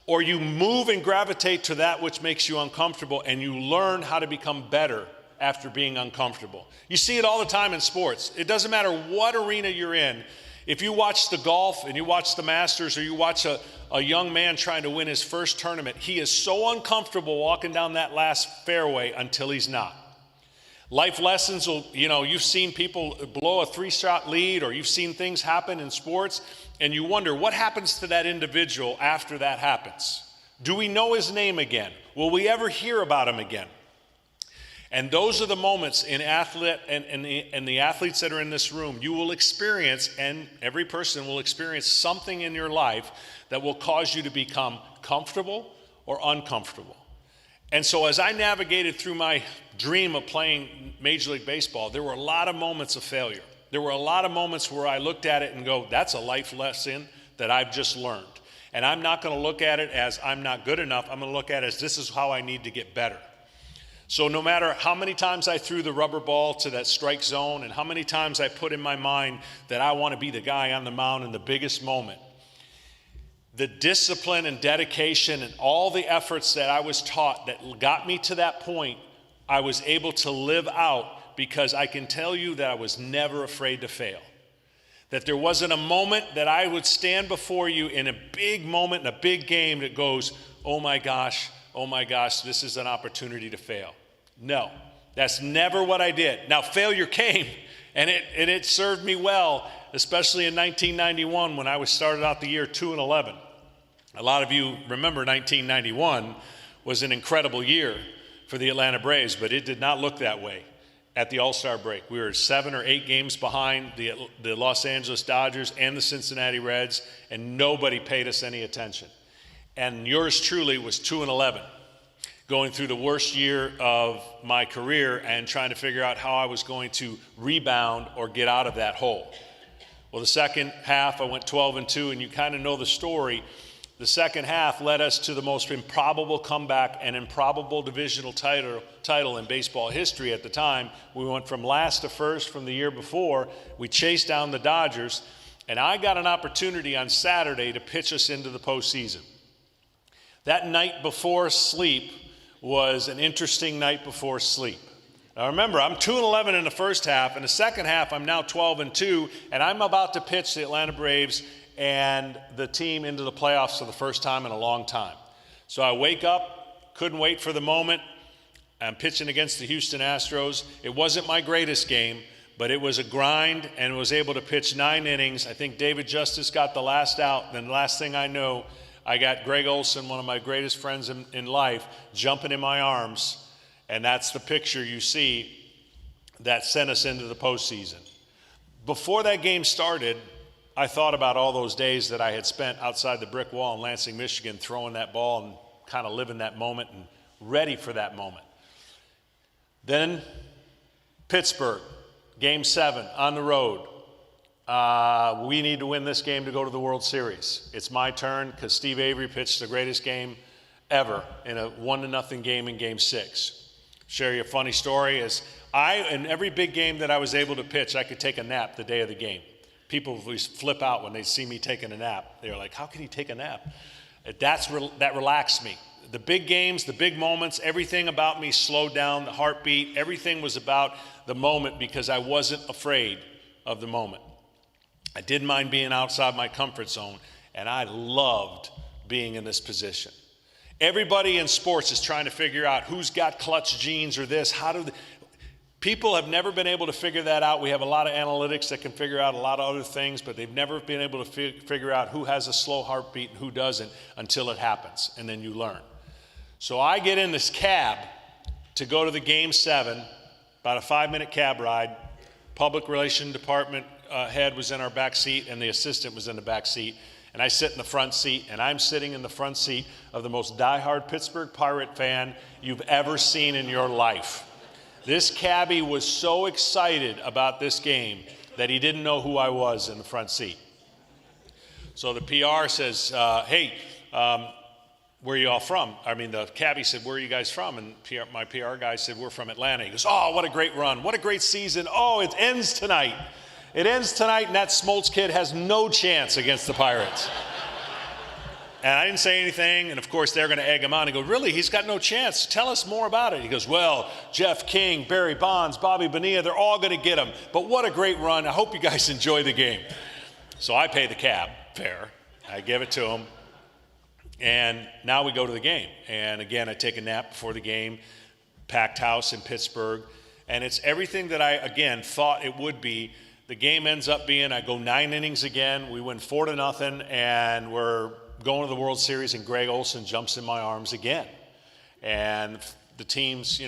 or you move and gravitate to that which makes you uncomfortable, and you learn how to become better after being uncomfortable. You see it all the time in sports. It doesn't matter what arena you're in. If you watch the golf and you watch the Masters, or you watch a young man trying to win his first tournament, he is so uncomfortable walking down that last fairway until he's not. Life lessons will, you've seen people blow a 3-shot lead, or you've seen things happen in sports, and you wonder what happens to that individual after that happens. Do we know his name again? Will we ever hear about him again? And those are the moments in the athletes that are in this room, you will experience, and every person will experience something in your life that will cause you to become comfortable or uncomfortable. And so as I navigated through my dream of playing Major League Baseball, there were a lot of moments of failure. There were a lot of moments where I looked at it and go, that's a life lesson that I've just learned. And I'm not going to look at it as I'm not good enough. I'm going to look at it as this is how I need to get better. So no matter how many times I threw the rubber ball to that strike zone, and how many times I put in my mind that I want to be the guy on the mound in the biggest moment, the discipline and dedication and all the efforts that I was taught that got me to that point, I was able to live out, because I can tell you that I was never afraid to fail. That there wasn't a moment that I would stand before you in a big moment, in a big game, that goes, oh my gosh, this is an opportunity to fail. No, that's never what I did. Now, failure came, and it served me well, especially in 1991 when I started out the year 2-11. A lot of you remember 1991 was an incredible year for the Atlanta Braves, but it did not look that way at the All-Star break. We were 7 or 8 games behind the Los Angeles Dodgers and the Cincinnati Reds, and nobody paid us any attention. And yours truly was 2-11, going through the worst year of my career and trying to figure out how I was going to rebound or get out of that hole. Well, the second half, I went 12-2, and you kind of know the story. The second half led us to the most improbable comeback and improbable divisional title in baseball history at the time. We went from last to first from the year before. We chased down the Dodgers, and I got an opportunity on Saturday to pitch us into the postseason. That night before sleep was an interesting night before sleep. Now remember, I'm 2-11 in the first half. In the second half, I'm now 12-2, and I'm about to pitch the Atlanta Braves and the team into the playoffs for the first time in a long time. So I wake up, couldn't wait for the moment. I'm pitching against the Houston Astros. It wasn't my greatest game, but it was a grind, and was able to pitch 9 innings. I think David Justice got the last out. Then the last thing I know, I got Greg Olson, one of my greatest friends in life, jumping in my arms, and that's the picture you see that sent us into the postseason. Before that game started, I thought about all those days that I had spent outside the brick wall in Lansing, Michigan, throwing that ball and kind of living that moment and ready for that moment. Then Pittsburgh, Game 7 on the road. We need to win this game to go to the World Series. It's my turn because Steve Avery pitched the greatest game ever in a 1-0 game in Game 6. Share you a funny story is in every big game that I was able to pitch, I could take a nap the day of the game. People would flip out when they see me taking a nap. They're like, how can he take a nap? That relaxed me. The big games, the big moments, everything about me slowed down, the heartbeat, everything was about the moment because I wasn't afraid of the moment. I didn't mind being outside my comfort zone, and I loved being in this position. Everybody in sports is trying to figure out who's got clutch genes or this. People have never been able to figure that out. We have a lot of analytics that can figure out a lot of other things, but they've never been able to figure out who has a slow heartbeat and who doesn't until it happens, and then you learn. So I get in this cab to go to the Game 7, about a 5-minute cab ride. Public Relations Department head was in our back seat, and the assistant was in the back seat. And I sit in the front seat, and I'm sitting in the front seat of the most diehard Pittsburgh Pirate fan you've ever seen in your life. This cabbie was so excited about this game that he didn't know who I was in the front seat. So the PR says, hey, where are you all from? I mean, the cabbie said, where are you guys from? And my PR guy said, we're from Atlanta. He goes, oh, what a great run. What a great season. Oh, it ends tonight. It ends tonight, and that Smoltz kid has no chance against the Pirates. And I didn't say anything, and of course they're going to egg him on and go, really, he's got no chance. Tell us more about it. He goes, well, Jeff King, Barry Bonds, Bobby Bonilla, they're all going to get him. But what a great run. I hope you guys enjoy the game. So I pay the cab fare. I give it to him. And now we go to the game. And again, I take a nap before the game, packed house in Pittsburgh. And it's everything that I, again, thought it would be. The game ends up being, I go 9 innings again. We win 4-0, and we're going to the World Series, and Greg Olson jumps in my arms again. And the teams,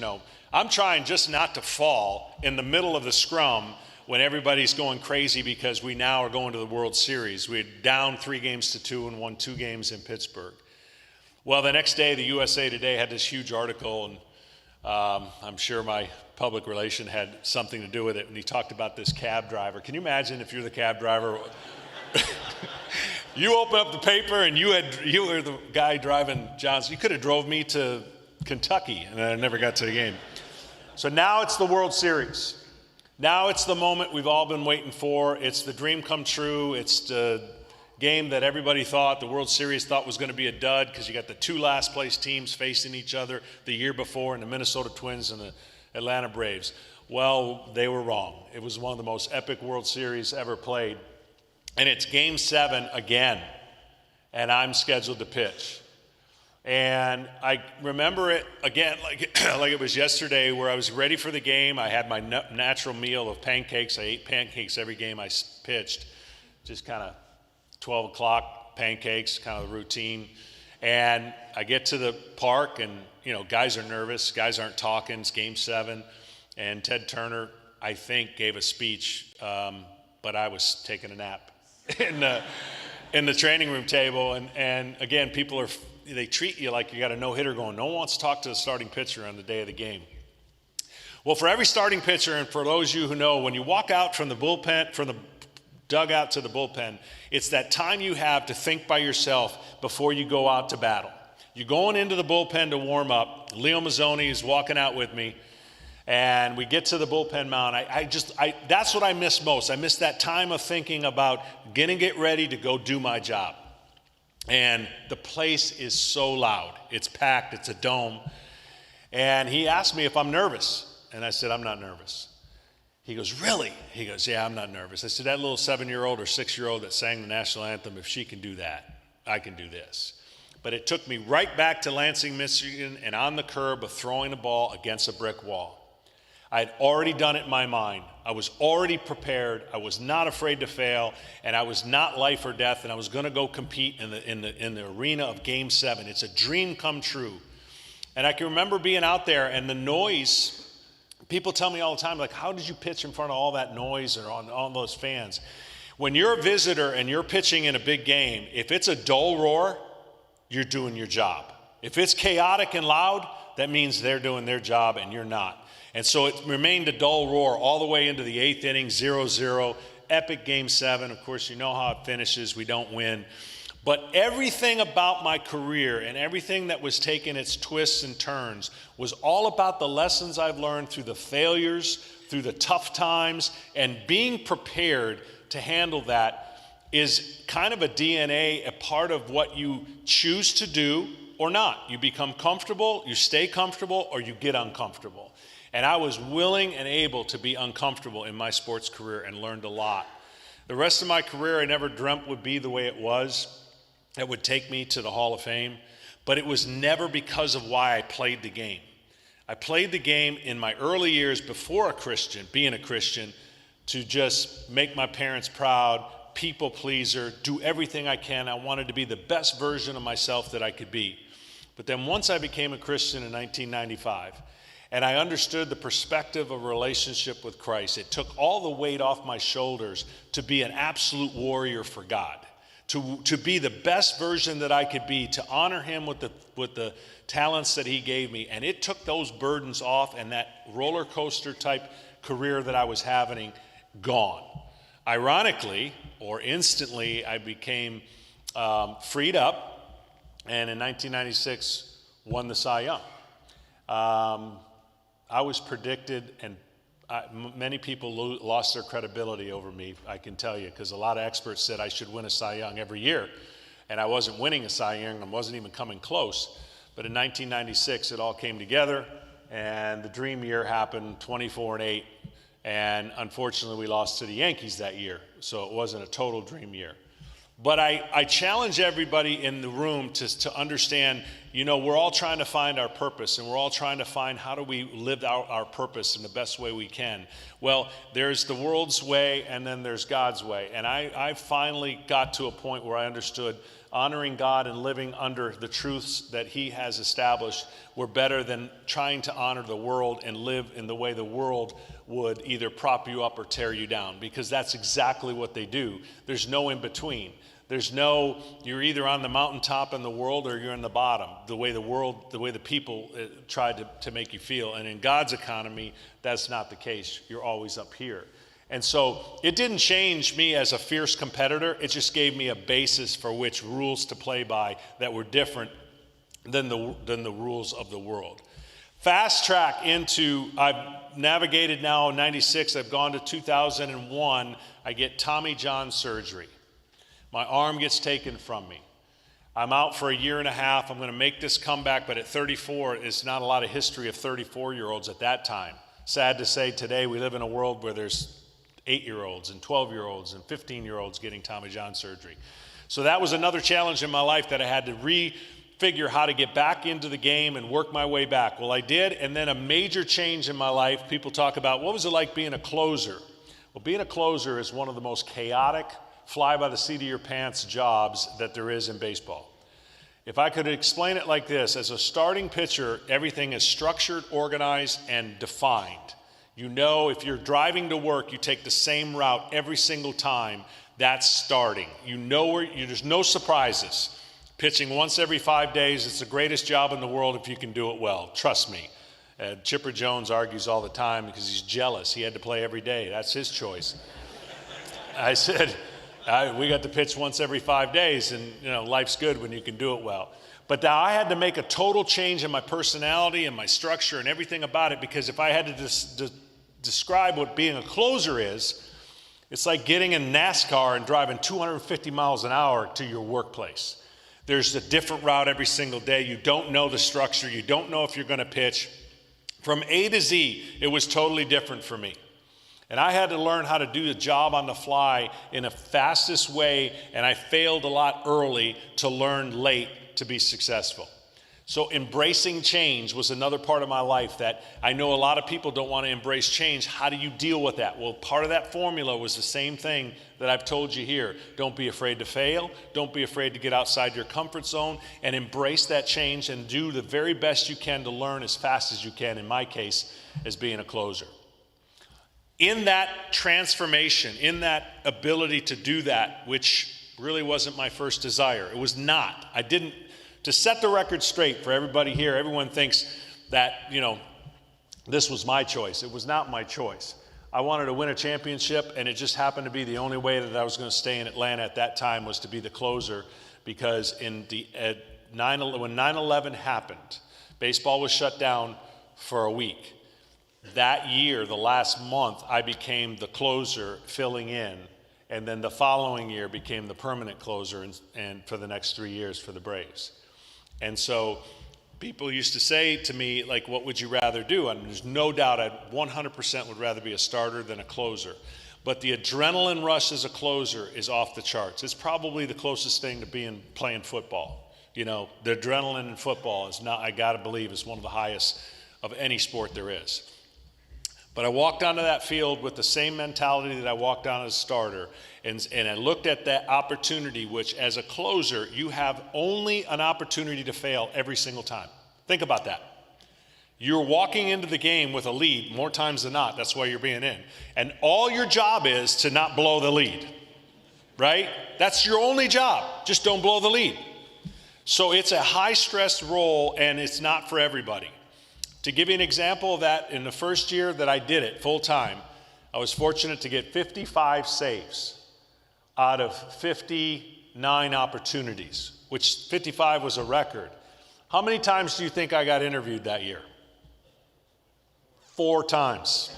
I'm trying just not to fall in the middle of the scrum when everybody's going crazy because we now are going to the World Series. We're down 3-2 and won 2 games in Pittsburgh. Well, the next day, the USA Today had this huge article, and I'm sure my public relation had something to do with it, and he talked about this cab driver. Can you imagine if you're the cab driver? You open up the paper and you were the guy driving Johnson. You could have drove me to Kentucky, and I never got to the game. So now it's the World Series. Now it's the moment we've all been waiting for. It's the dream come true. It's the game that everybody thought, the World Series thought was going to be a dud because you got the 2 last place teams facing each other the year before in the Minnesota Twins and the Atlanta Braves. Well, they were wrong. It was one of the most epic World Series ever played. And it's Game 7 again, and I'm scheduled to pitch. And I remember it again like it was yesterday where I was ready for the game. I had my natural meal of pancakes. I ate pancakes every game I pitched, just kind of 12 o'clock pancakes, kind of the routine. And I get to the park, and, guys are nervous. Guys aren't talking. It's Game 7. And Ted Turner, I think, gave a speech, but I was taking a nap in the training room table. And again, people they treat you like you got a no-hitter going. No one wants to talk to the starting pitcher on the day of the game. Well, for every starting pitcher, and for those of you who know, when you walk out from the bullpen, from the dugout to the bullpen, it's that time you have to think by yourself before you go out to battle. You're going into the bullpen to warm up. Leo Mazzoni is walking out with me, and we get to the bullpen mound. That's what I miss most. I miss that time of thinking about getting it ready to go do my job. And the place is so loud. It's packed. It's a dome. And he asked me if I'm nervous. And I said, I'm not nervous. He goes, really? He goes, yeah, I'm not nervous. I said, that little 7-year-old or 6-year-old that sang the national anthem, if she can do that, I can do this. But it took me right back to Lansing, Michigan, and on the curb of throwing the ball against a brick wall. I had already done it in my mind. I was already prepared. I was not afraid to fail, and I was not life or death, and I was going to go compete in the arena of Game 7. It's a dream come true. And I can remember being out there and the noise. People tell me all the time, like, how did you pitch in front of all that noise or on all those fans? When you're a visitor and you're pitching in a big game, if it's a dull roar, you're doing your job. If it's chaotic and loud, that means they're doing their job and you're not. And so it remained a dull roar all the way into the 8th inning, 0-0, epic Game 7. Of course, you know how it finishes. We don't win. But everything about my career and everything that was taking its twists and turns was all about the lessons I've learned through the failures, through the tough times, and being prepared to handle that is kind of a DNA, a part of what you choose to do or not. You become comfortable, you stay comfortable, or you get uncomfortable. And I was willing and able to be uncomfortable in my sports career and learned a lot. The rest of my career I never dreamt would be the way it was. It would take me to the Hall of Fame, but it was never because of why I played the game. I played the game in my early years before being a Christian, to just make my parents proud, people pleaser, do everything I can. I wanted to be the best version of myself that I could be. But then once I became a Christian in 1995, and I understood the perspective of a relationship with Christ, it took all the weight off my shoulders to be an absolute warrior for God, to be the best version that I could be, to honor him with the talents that he gave me. And it took those burdens off, and that roller coaster type career that I was having gone. Ironically, or instantly, I became freed up, and in 1996 won the Cy Young. I was predicted, and many people lost their credibility over me, I can tell you, because a lot of experts said I should win a Cy Young every year, and I wasn't winning a Cy Young, and wasn't even coming close. But in 1996, it all came together, and the dream year happened, 24-8, and unfortunately, we lost to the Yankees that year, so it wasn't a total dream year. But I challenge everybody in the room to understand, you know, we're all trying to find our purpose, and we're all trying to find how do we live out our purpose in the best way we can. Well, there's the world's way, and then there's God's way. And I finally got to a point where I understood honoring God and living under the truths that he has established were better than trying to honor the world and live in the way the world would either prop you up or tear you down, because that's exactly what they do. There's no in between. There's no, you're either on the mountaintop in the world or you're in the bottom, the way the people tried to make you feel. And in God's economy, that's not the case. You're always up here. And so it didn't change me as a fierce competitor. It just gave me a basis for which rules to play by that were different than the rules of the world. Fast track into, I've navigated now in 96, I've gone to 2001, I get Tommy John surgery. My arm gets taken from me. I'm out for a year and a half. I'm going to make this comeback, but at 34, it's not a lot of history of 34-year-olds at that time. Sad to say, today we live in a world where there's 8-year-olds and 12-year-olds and 15-year-olds getting Tommy John surgery. So that was another challenge in my life that I had to refigure how to get back into the game and work my way back. Well, I did, and then a major change in my life. People talk about, what was it like being a closer? Well, being a closer is one of the most chaotic, fly-by-the-seat-of-your-pants jobs that there is in baseball. If I could explain it like this, as a starting pitcher, everything is structured, organized, and defined. You know, if you're driving to work, you take the same route every single time. That's starting. You know there's no surprises. Pitching once every 5 days, it's the greatest job in the world if you can do it well. Trust me. Chipper Jones argues all the time because he's jealous. He had to play every day. That's his choice. I said, we got to pitch once every 5 days, and you know, life's good when you can do it well. But now I had to make a total change in my personality and my structure and everything about it, because if I had to describe what being a closer is, it's like getting in NASCAR and driving 250 miles an hour to your workplace. There's a different route every single day. You don't know the structure. You don't know if you're going to pitch. From A to Z, it was totally different for me. And I had to learn how to do the job on the fly in the fastest way, and I failed a lot early to learn late to be successful. So embracing change was another part of my life that I know a lot of people don't want to embrace change. How do you deal with that? Well, part of that formula was the same thing that I've told you here. Don't be afraid to fail. Don't be afraid to get outside your comfort zone and embrace that change and do the very best you can to learn as fast as you can, in my case, as being a closer. In that transformation, in that ability to do that, which really wasn't my first desire. It was not. To set the record straight for everybody here, everyone thinks that, this was my choice. It was not my choice. I wanted to win a championship, and it just happened to be the only way that I was going to stay in Atlanta at that time was to be the closer, because when 9/11 happened, baseball was shut down for a week. That year, the last month, I became the closer filling in, and then the following year became the permanent closer and for the next 3 years for the Braves. And so people used to say to me, like, what would you rather do? And there's no doubt I 100% would rather be a starter than a closer. But the adrenaline rush as a closer is off the charts. It's probably the closest thing to playing football. The adrenaline in football is not, I gotta believe, is one of the highest of any sport there is. But I walked onto that field with the same mentality that I walked on as a starter. And I looked at that opportunity, which as a closer, you have only an opportunity to fail every single time. Think about that. You're walking into the game with a lead more times than not. That's why you're being in. And all your job is to not blow the lead, right? That's your only job. Just don't blow the lead. So it's a high-stress role, and it's not for everybody. To give you an example of that, in the first year that I did it full-time, I was fortunate to get 55 saves out of 59 opportunities, which 55 was a record. How many times do you think I got interviewed that year? 4 times.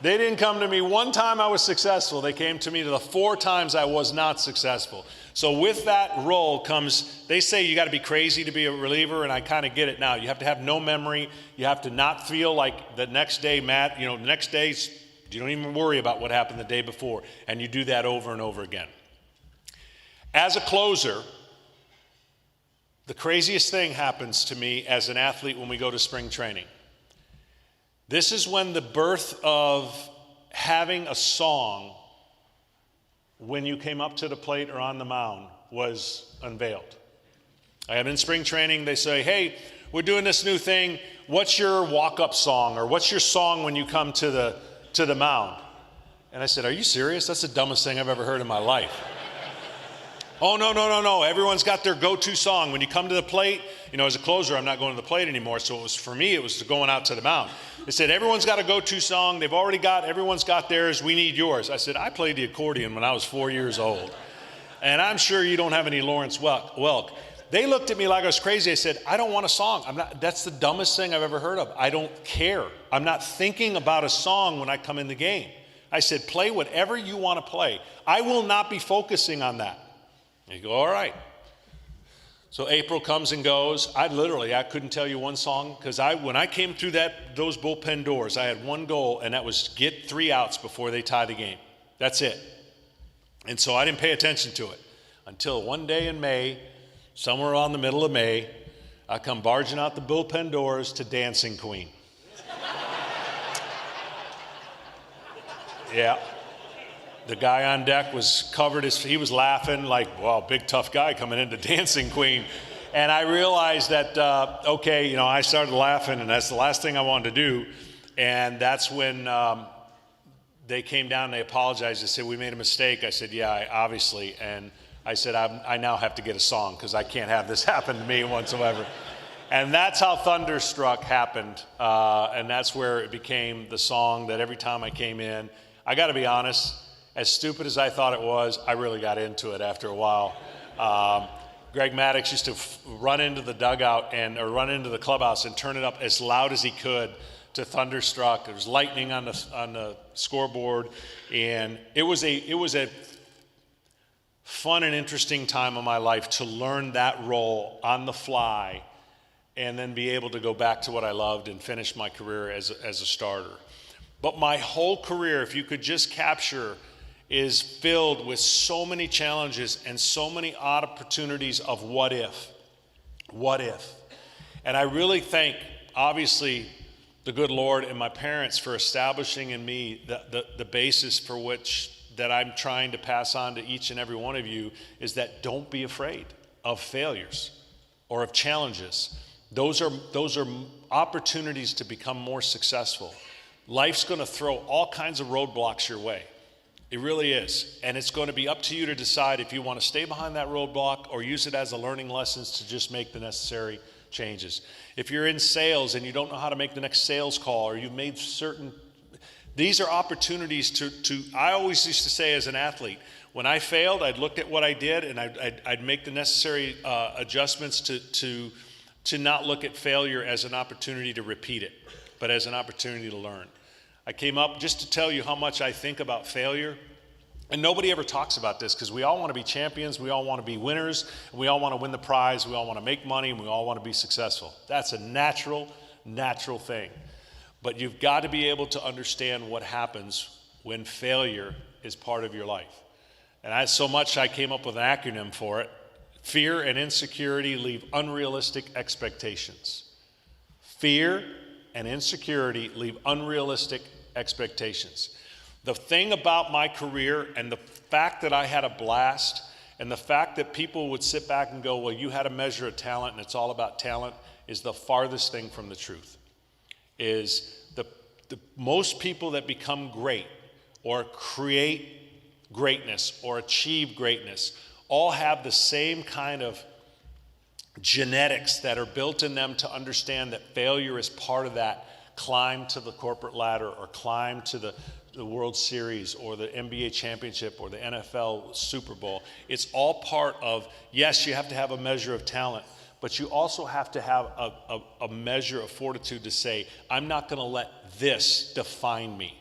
They didn't come to me one time I was successful. They came to me the 4 times I was not successful. So with that role comes, they say you got to be crazy to be a reliever, and I kind of get it now. You have to have no memory. You have to not feel like the next day, the next day, you don't even worry about what happened the day before, and you do that over and over again. As a closer, the craziest thing happens to me as an athlete when we go to spring training. This is when the birth of having a song when you came up to the plate or on the mound was unveiled. I am in spring training. They say, hey, we're doing this new thing. What's your walk-up song, or what's your song when you come to the mound? And I said, are you serious? That's the dumbest thing I've ever heard in my life. Oh, no. Everyone's got their go-to song. When you come to the plate, as a closer, I'm not going to the plate anymore. So for me, it was going out to the mound. They said, everyone's got a go-to song. Everyone's got theirs. We need yours. I said, I played the accordion when I was 4 years old. And I'm sure you don't have any Lawrence Welk. They looked at me like I was crazy. I said, I don't want a song. That's the dumbest thing I've ever heard of. I don't care. I'm not thinking about a song when I come in the game. I said, play whatever you want to play. I will not be focusing on that. And you go, all right. So April comes and goes. I couldn't tell you one song, because when I came through those bullpen doors, I had one goal, and that was get 3 outs before they tie the game. That's it. And so I didn't pay attention to it until one day in May, somewhere around the middle of May, I come barging out the bullpen doors to Dancing Queen. Yeah. The guy on deck was covered, he was laughing like, wow, big tough guy coming into Dancing Queen. And I realized that, I started laughing, and that's the last thing I wanted to do. And that's when they came down and they apologized. They said, we made a mistake. I said, yeah, obviously. And I said, I now have to get a song, because I can't have this happen to me whatsoever. And that's how Thunderstruck happened. And that's where it became the song that every time I came in, I got to be honest, as stupid as I thought it was, I really got into it after a while. Greg Maddox used to run into the dugout or run into the clubhouse and turn it up as loud as he could to Thunderstruck. There was lightning on the scoreboard, and it was a fun and interesting time of my life to learn that role on the fly, and then be able to go back to what I loved and finish my career as a starter. But my whole career, if you could just capture, is filled with so many challenges and so many odd opportunities of what if. What if? And I really thank, obviously, the good Lord and my parents for establishing in me the basis for which that I'm trying to pass on to each and every one of you is that don't be afraid of failures or of challenges. Those are opportunities to become more successful. Life's going to throw all kinds of roadblocks your way. It really is. And it's going to be up to you to decide if you want to stay behind that roadblock or use it as a learning lessons to just make the necessary changes. If you're in sales and you don't know how to make the next sales call, or you've made these are opportunities to I always used to say as an athlete, when I failed, I'd look at what I did and I'd make the necessary adjustments to not look at failure as an opportunity to repeat it, but as an opportunity to learn. I came up just to tell you how much I think about failure. And nobody ever talks about this because we all want to be champions, we all want to be winners, we all want to win the prize, we all want to make money, and we all want to be successful. That's a natural thing. But you've got to be able to understand what happens when failure is part of your life. And I came up with an acronym for it. Fear and insecurity leave unrealistic expectations. Fear and insecurity leave unrealistic expectations. The thing about my career and the fact that I had a blast and the fact that people would sit back and go, well, you had a measure of talent and it's all about talent, is the farthest thing from the truth. Is the most people that become great or create greatness or achieve greatness all have the same kind of genetics that are built in them to understand that failure is part of that climb to the corporate ladder or climb to the World Series or the NBA championship or the NFL Super Bowl. It's all part of, yes, you have to have a measure of talent, but you also have to have a measure of fortitude to say, I'm not going to let this define me.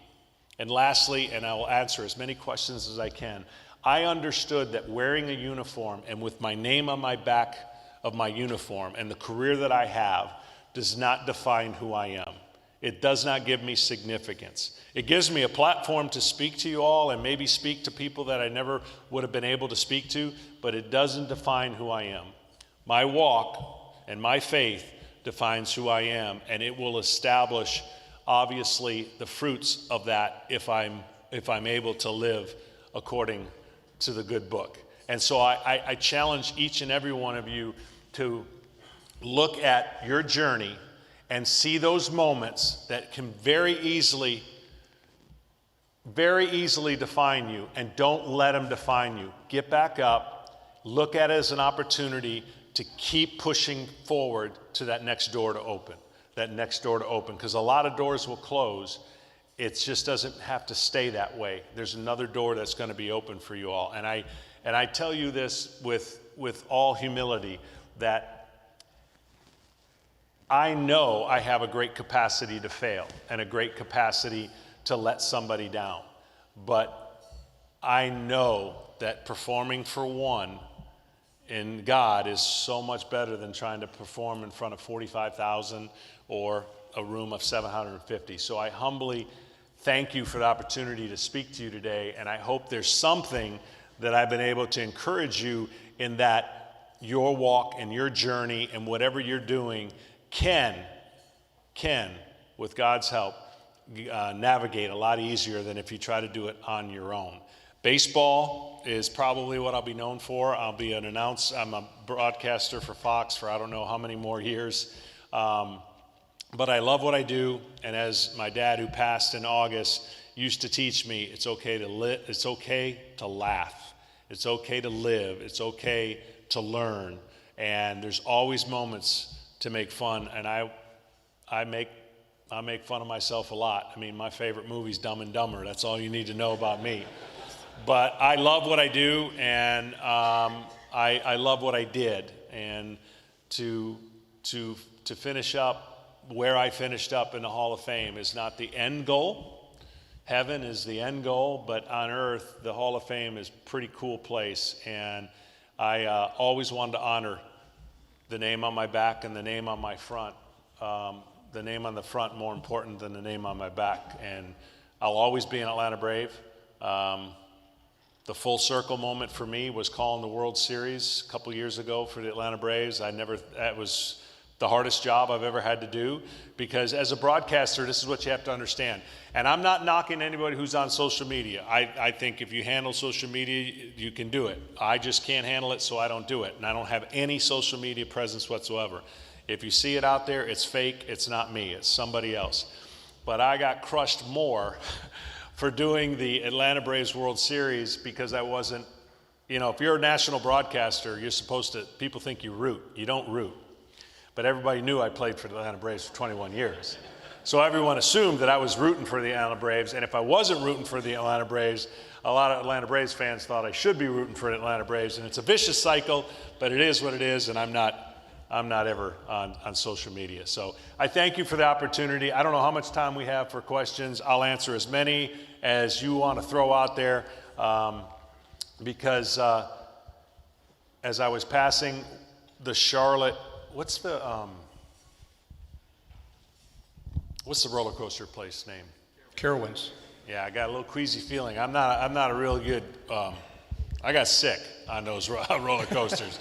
And lastly, and I will answer as many questions as I can, I understood that wearing a uniform and with my name on my back of my uniform and the career that I have does not define who I am. It does not give me significance. It gives me a platform to speak to you all and maybe speak to people that I never would have been able to speak to, but it doesn't define who I am. My walk and my faith defines who I am, and it will establish, obviously, the fruits of that if I'm able to live according to the good book. And so I challenge each and every one of you to look at your journey and see those moments that can very easily define you, and don't let them define you. Get back up, look at it as an opportunity to keep pushing forward to that next door to open, because a lot of doors will close. It just doesn't have to stay that way. There's another door that's going to be open for you all. And I tell you this with all humility, that I know I have a great capacity to fail and a great capacity to let somebody down. But I know that performing for one in God is so much better than trying to perform in front of 45,000 or a room of 750. So I humbly thank you for the opportunity to speak to you today, and I hope there's something that I've been able to encourage you in, that your walk and your journey and whatever you're doing can, with God's help, navigate a lot easier than if you try to do it on your own. Baseball is probably what I'll be known for. I'm a broadcaster for Fox for I don't know how many more years. But I love what I do, and as my dad, who passed in August, used to teach me, it's okay to it's okay to laugh, it's okay to live, it's okay to learn, and there's always moments to make fun. And I make fun of myself a lot. I mean, my favorite movie's Dumb and Dumber. That's all you need to know about me. But I love what I do, and I love what I did, and to finish up where I finished up in the Hall of Fame is not the end goal. Heaven is the end goal, but on earth, the Hall of Fame is a pretty cool place. And I always wanted to honor the name on my back and the name on my front. The name on the front more important than the name on my back. And I'll always be an Atlanta Brave. the full circle moment for me was calling the World Series a couple years ago for the Atlanta Braves. That was the hardest job I've ever had to do, because as a broadcaster, this is what you have to understand. And I'm not knocking anybody who's on social media. I think if you handle social media, you can do it. I just can't handle it, so I don't do it. And I don't have any social media presence whatsoever. If you see it out there, it's fake. It's not me. It's somebody else. But I got crushed more for doing the Atlanta Braves World Series because I wasn't, if you're a national broadcaster, you're supposed to, people think you root. You don't root. But everybody knew I played for the Atlanta Braves for 21 years. So everyone assumed that I was rooting for the Atlanta Braves, and if I wasn't rooting for the Atlanta Braves, a lot of Atlanta Braves fans thought I should be rooting for the Atlanta Braves, and it's a vicious cycle, but it is what it is, and I'm not ever on social media. So I thank you for the opportunity. I don't know how much time we have for questions. I'll answer as many as you want to throw out there, because as I was passing the Charlotte, what's the roller coaster place name? Carowinds. Yeah, I got a little queasy feeling. I'm not a real good. I got sick on those roller coasters,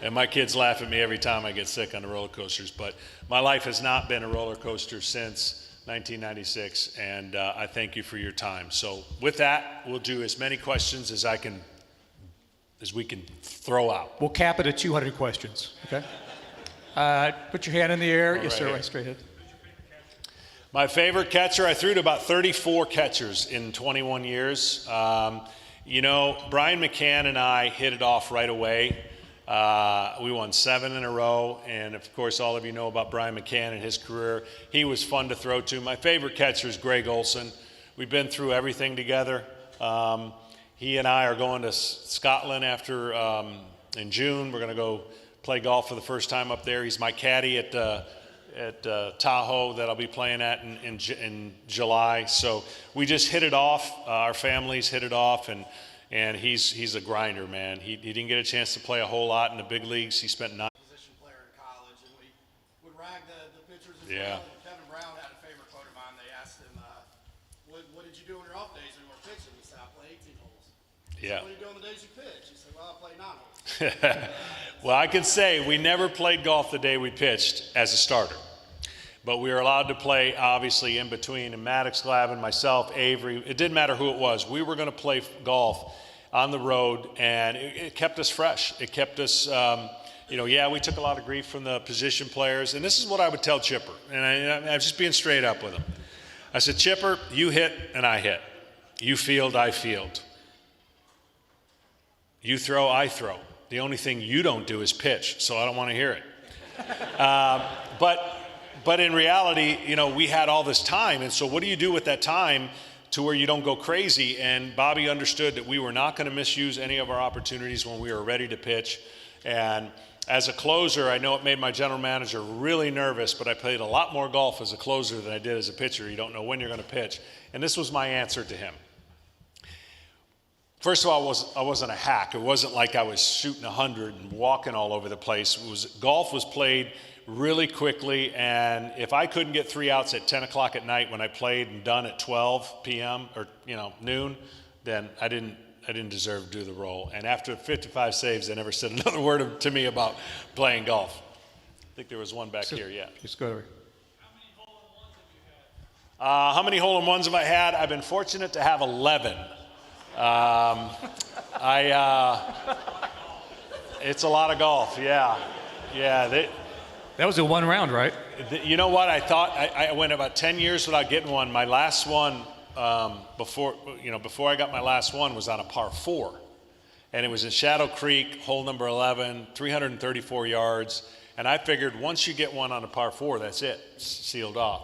and my kids laugh at me every time I get sick on the roller coasters. But my life has not been a roller coaster since 1996, and I thank you for your time. So with that, we'll do as many questions as we can throw out. We'll cap it at 200 questions. Okay. Put your hand in the air. All yes, right. sir. Right straight ahead. My favorite catcher, I threw to about 34 catchers in 21 years. Brian McCann and I hit it off right away. We won 7 in a row, and of course, all of you know about Brian McCann and his career. He was fun to throw to. My favorite catcher is Greg Olson. We've been through everything together. He and I are going to Scotland in June. We're going to go play golf for the first time up there. He's my caddy at Tahoe that I'll be playing at in July. So we just hit it off. Our families hit it off, and he's a grinder, man. He didn't get a chance to play a whole lot in the big leagues. He spent 9. Position player in college, and we would rag the pitchers as Yeah. well. Kevin Brown had a favorite quote of mine. They asked him, what did you do on your off days when you were pitching? He said, I play 18 holes. He Yeah. said, what do you do on the days you pitch? He said, well, I play 9 holes. Well, I can say we never played golf the day we pitched as a starter. But we were allowed to play, obviously, in between. And Maddox, Glavin, myself, Avery, it didn't matter who it was. We were going to play golf on the road, and it kept us fresh. It kept us, we took a lot of grief from the position players. And this is what I would tell Chipper. And I'm just being straight up with him. I said, Chipper, you hit and I hit. You field, I field. You throw, I throw. The only thing you don't do is pitch, so I don't want to hear it. But in reality, we had all this time, and so what do you do with that time to where you don't go crazy? And Bobby understood that we were not going to misuse any of our opportunities when we were ready to pitch. And as a closer, I know it made my general manager really nervous, but I played a lot more golf as a closer than I did as a pitcher. You don't know when you're going to pitch. And this was my answer to him. First of all, I wasn't a hack. It wasn't like I was shooting 100 and walking all over the place. Golf was played really quickly, and if I couldn't get 3 outs at 10 o'clock at night when I played and done at 12 p.m. or noon, then I didn't deserve to do the role. And after 55 saves, they never said another word to me about playing golf. I think there was one back here, yeah. Just go over. How many hole-in-ones have I had? I've been fortunate to have 11. It's a lot of golf, yeah. That was a one round, right? You know what? I thought I went about 10 years without getting one. My last one, before I got my last one, was on a par 4. And it was in Shadow Creek, hole number 11, 334 yards. And I figured once you get one on a par 4, that's it, sealed off.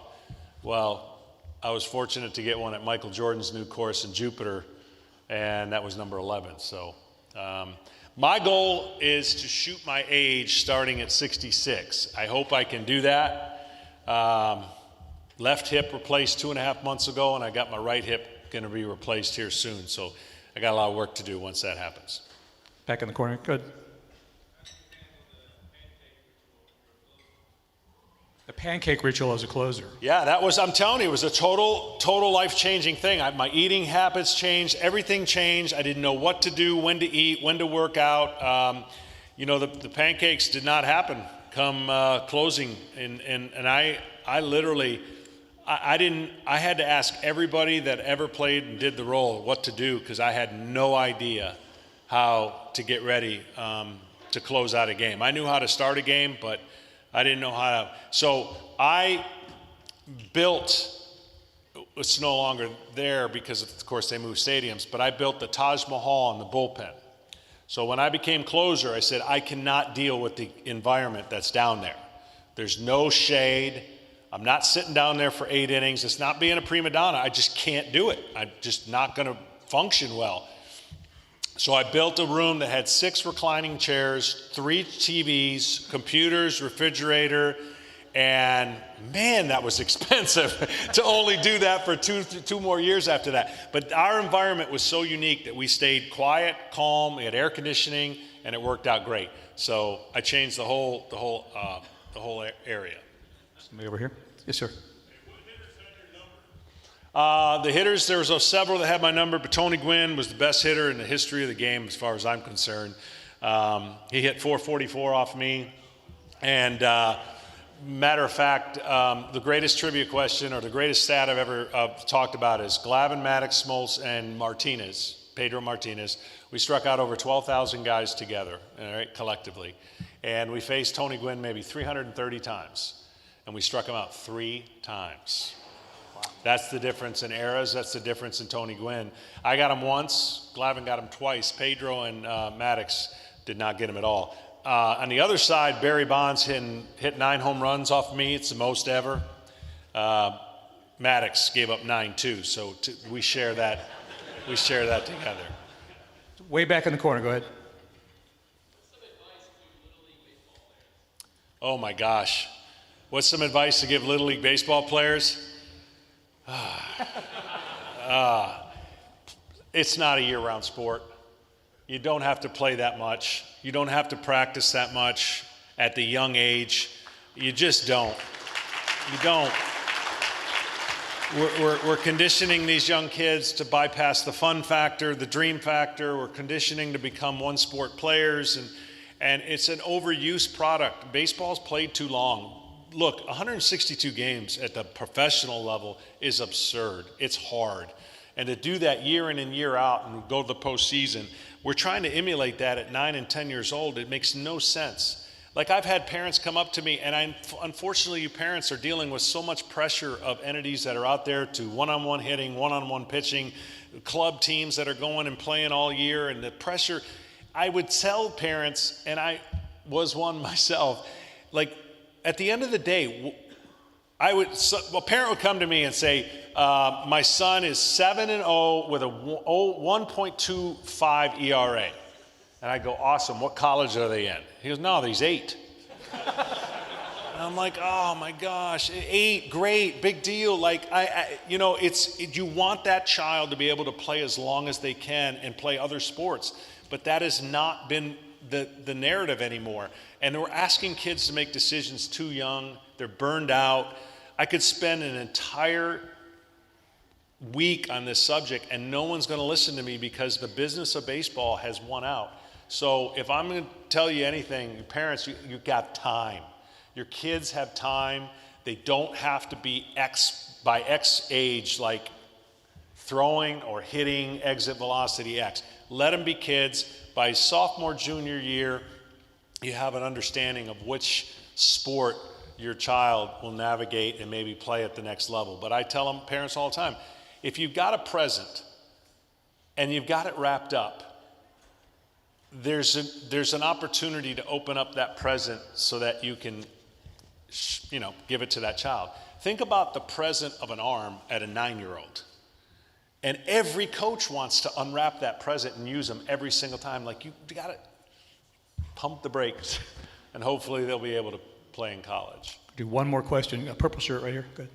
Well, I was fortunate to get one at Michael Jordan's new course in Jupiter, and that was number 11. So my goal is to shoot my age starting at 66. I hope I can do that. Left hip replaced 2.5 months ago, and I got my right hip going to be replaced here soon. So I got a lot of work to do once that happens. Back in the corner. Good. The pancake ritual as a closer. Yeah, that was, I'm telling you, it was a total life-changing thing. My eating habits changed, everything changed. I didn't know what to do, when to eat, when to work out. The pancakes did not happen come closing. And I literally, I had to ask everybody that ever played and did the role what to do, because I had no idea how to get ready to close out a game. I knew how to start a game, but I didn't know how to. So I built, it's no longer there because of course they moved stadiums, but I built the Taj Mahal in the bullpen. So when I became closer, I said, I cannot deal with the environment that's down there. There's no shade. I'm not sitting down there for 8 innings. It's not being a prima donna. I just can't do it. I'm just not going to function well. So I built a room that had 6 reclining chairs, 3 TVs, computers, refrigerator, and man, that was expensive to only do that for two more years after that. But our environment was so unique that we stayed quiet, calm, we had air conditioning, and it worked out great. So I changed the whole area. Somebody over here? Yes, sir. The hitters, there was several that had my number, but Tony Gwynn was the best hitter in the history of the game as far as I'm concerned. He hit .444 off me. And matter of fact, the greatest trivia question or the greatest stat I've ever talked about is Glavine, Maddox, Smoltz, and Pedro Martinez. We struck out over 12,000 guys together, all right, collectively. And we faced Tony Gwynn maybe 330 times. And we struck him out 3 times. That's the difference in eras. That's the difference in Tony Gwynn. I got him once. Glavine got him twice. Pedro and Maddox did not get him at all. On the other side, Barry Bonds hit 9 home runs off me. It's the most ever. Maddox gave up 9 too. So we share that. We share that together. Way back in the corner. Go ahead. Oh my gosh. What's some advice to give Little League baseball players? It's not a year-round sport. You don't have to play that much. You don't have to practice that much at the young age. You just don't. You don't. We're conditioning these young kids to bypass the fun factor, the dream factor. We're conditioning to become one-sport players, and it's an overused product. Baseball's played too long. Look, 162 games at the professional level is absurd. It's hard. And to do that year in and year out and go to the postseason, we're trying to emulate that at 9 and 10 years old. It makes no sense. Like, I've had parents come up to me, and unfortunately, you parents are dealing with so much pressure of entities that are out there to one-on-one hitting, one-on-one pitching, club teams that are going and playing all year, and the pressure. I would tell parents, and was one myself, like, at the end of the day, a parent would come to me and say, my son is 7-0 with a 1.25 ERA. And I go, awesome, what college are they in? He goes, no, he's 8. And I'm like, oh my gosh, 8, great, big deal. Like, you want that child to be able to play as long as they can and play other sports. But that has not been the narrative anymore. And we're asking kids to make decisions too young. They're burned out. I could spend an entire week on this subject and no one's going to listen to me because the business of baseball has won out. So if I'm going to tell you anything, parents, you've got time. Your kids have time. They don't have to be by X age, like throwing or hitting exit velocity X. Let them be kids. By sophomore, junior year, you have an understanding of which sport your child will navigate and maybe play at the next level. But I tell them, parents all the time, if you've got a present and you've got it wrapped up, there's an opportunity to open up that present so that you can, give it to that child. Think about the present of an arm at a 9-year-old. And every coach wants to unwrap that present and use them every single time. Like, you got to pump the brakes, and hopefully they'll be able to play in college. Do one more question. A purple shirt right here. Good.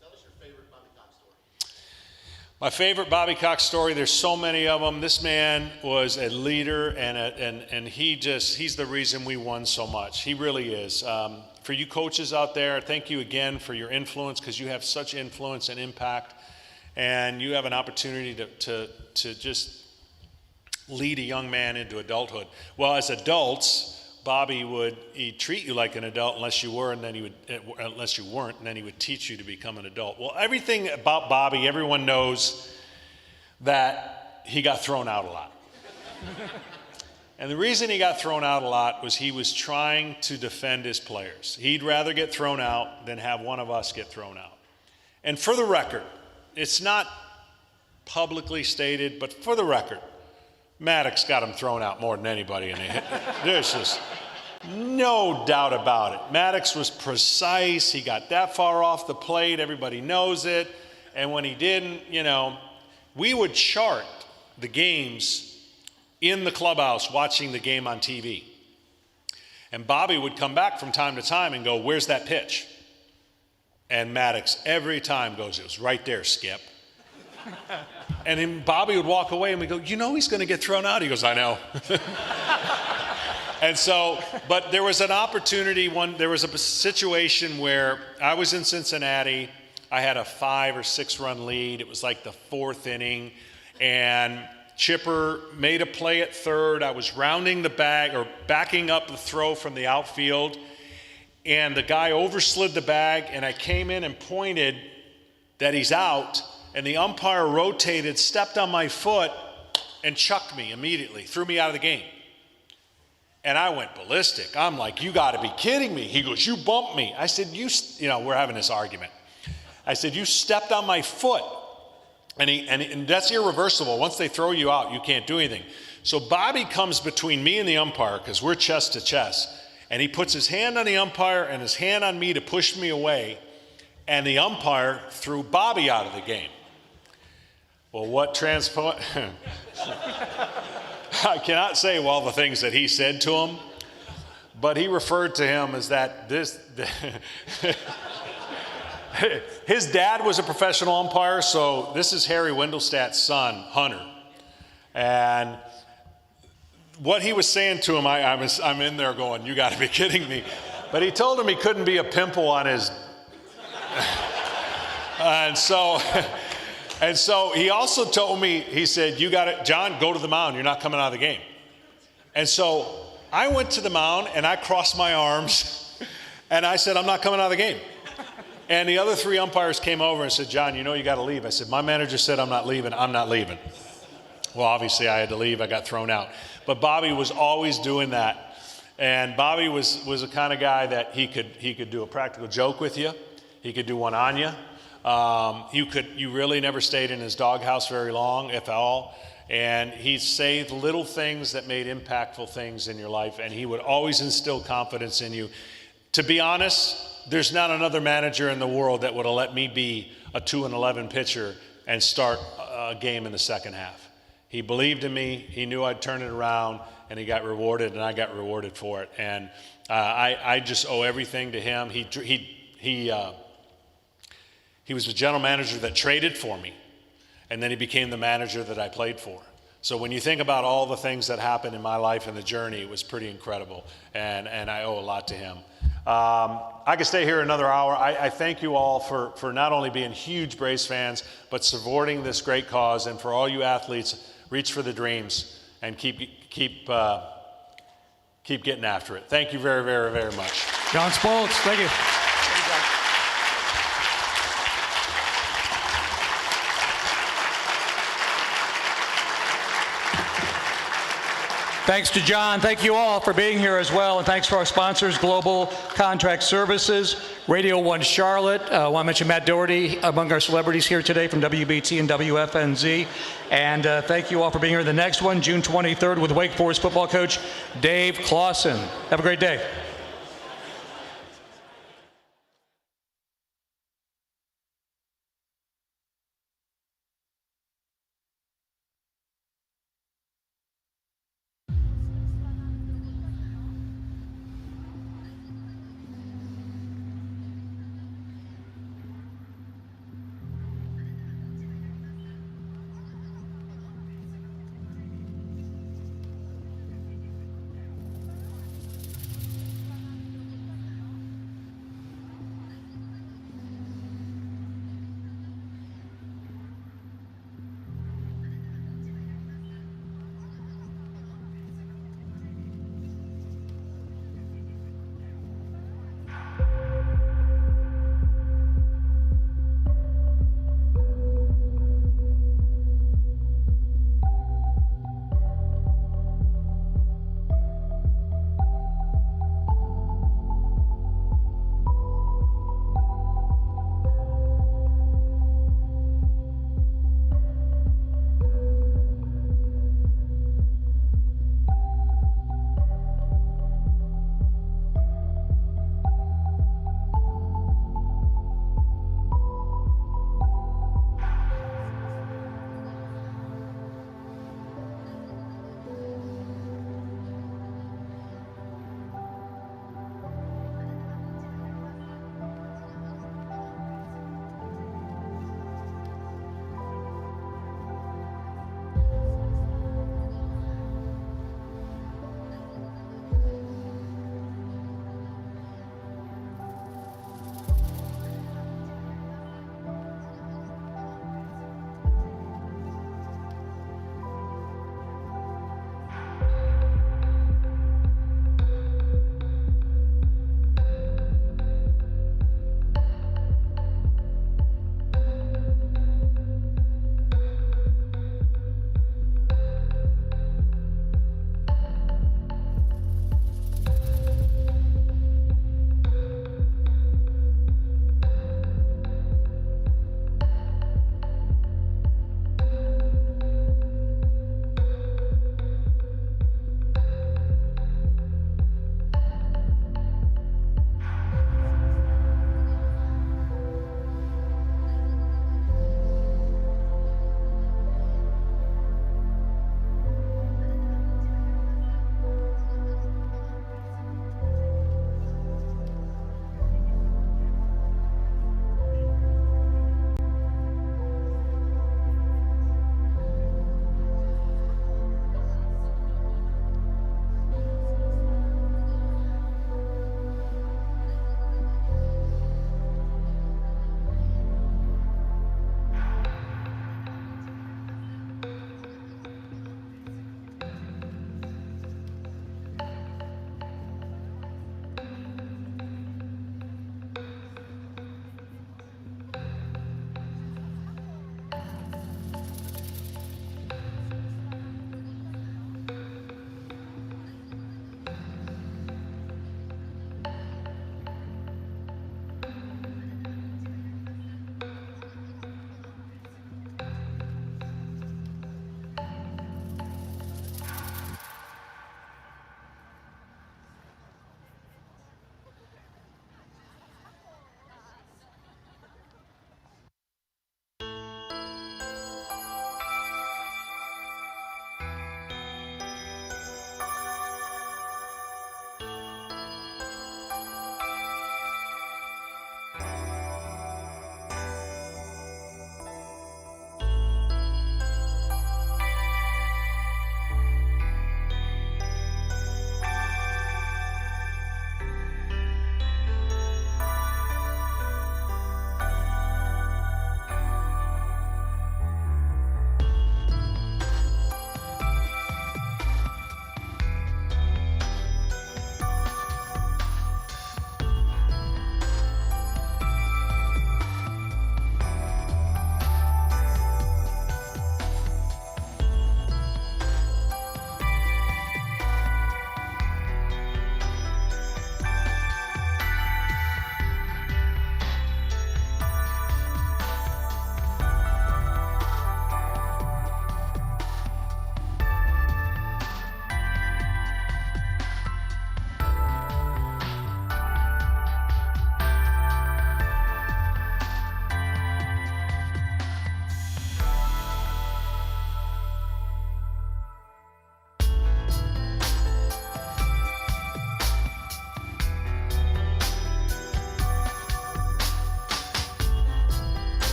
Tell us your favorite Bobby Cox story. My favorite Bobby Cox story, there's so many of them. This man was a leader, and he's the reason we won so much. He really is. For you coaches out there, thank you again for your influence, because you have such influence and impact, and you have an opportunity to just lead a young man into adulthood. Well, as adults, he'd treat you like an adult unless you were, and then unless you weren't, and then he would teach you to become an adult. Well, everything about Bobby, everyone knows that he got thrown out a lot. And the reason he got thrown out a lot was he was trying to defend his players. He'd rather get thrown out than have one of us get thrown out. And for the record, it's not publicly stated, but for the record, Maddox got him thrown out more than anybody in the There's just no doubt about it. Maddox was precise. He got that far off the plate. Everybody knows it. And when he didn't, we would chart the games in the clubhouse watching the game on TV. And Bobby would come back from time to time and go, "Where's that pitch?" And Maddox every time goes, "It was right there, Skip." And then Bobby would walk away and we go, "He's going to get thrown out." He goes, "I know." And so, but there was an opportunity, there was a situation where I was in Cincinnati. I had a 5 or 6 run lead. It was like the 4th inning, and Chipper made a play at third. I was rounding the bag or backing up the throw from the outfield, and the guy overslid the bag, and I came in and pointed that he's out, and the umpire rotated, stepped on my foot, and chucked me immediately, threw me out of the game. And I went ballistic. I'm like, "You got to be kidding me." He goes, "You bumped me." I said, we're having this argument. I said, "You stepped on my foot." And that's irreversible. Once they throw you out, you can't do anything. So Bobby comes between me and the umpire, because we're chest to chest, and he puts his hand on the umpire and his hand on me to push me away, and the umpire threw Bobby out of the game. Well, what transpired? I cannot say all the things that he said to him, but he referred to him as his dad was a professional umpire, so this is Harry Wendelstadt's son, Hunter. And what he was saying to him, I'm in there going, "You got to be kidding me." But he told him he couldn't be a pimple on his... And so he also told me, he said, "John, go to the mound. You're not coming out of the game." And so I went to the mound and I crossed my arms and I said, "I'm not coming out of the game." And the other 3 umpires came over and said, "John, you got to leave." I said, "My manager said I'm not leaving. I'm not leaving." Well, obviously I had to leave. I got thrown out. But Bobby was always doing that. And Bobby was the kind of guy that he could do a practical joke with you. He could do one on you. You really never stayed in his doghouse very long, if at all. And he'd say little things that made impactful things in your life. And he would always instill confidence in you. To be honest, there's not another manager in the world that would have let me be a 2-11 pitcher and start a game in the second half. He believed in me. He knew I'd turn it around, and he got rewarded, and I got rewarded for it. And I just owe everything to him. He was the general manager that traded for me, and then he became the manager that I played for. So when you think about all the things that happened in my life and the journey, it was pretty incredible, and I owe a lot to him. I could stay here another hour. I thank you all for not only being huge Braves fans, but supporting this great cause. And for all you athletes, reach for the dreams and keep getting after it. Thank you very, very, very much. John Smoltz, thank you. Thanks to John. Thank you all for being here as well. And thanks to our sponsors, Global Contract Services, Radio 1 Charlotte. I want to mention Matt Doherty among our celebrities here today from WBT and WFNZ. And thank you all for being here. The next one, June 23rd, with Wake Forest football coach Dave Clawson. Have a great day.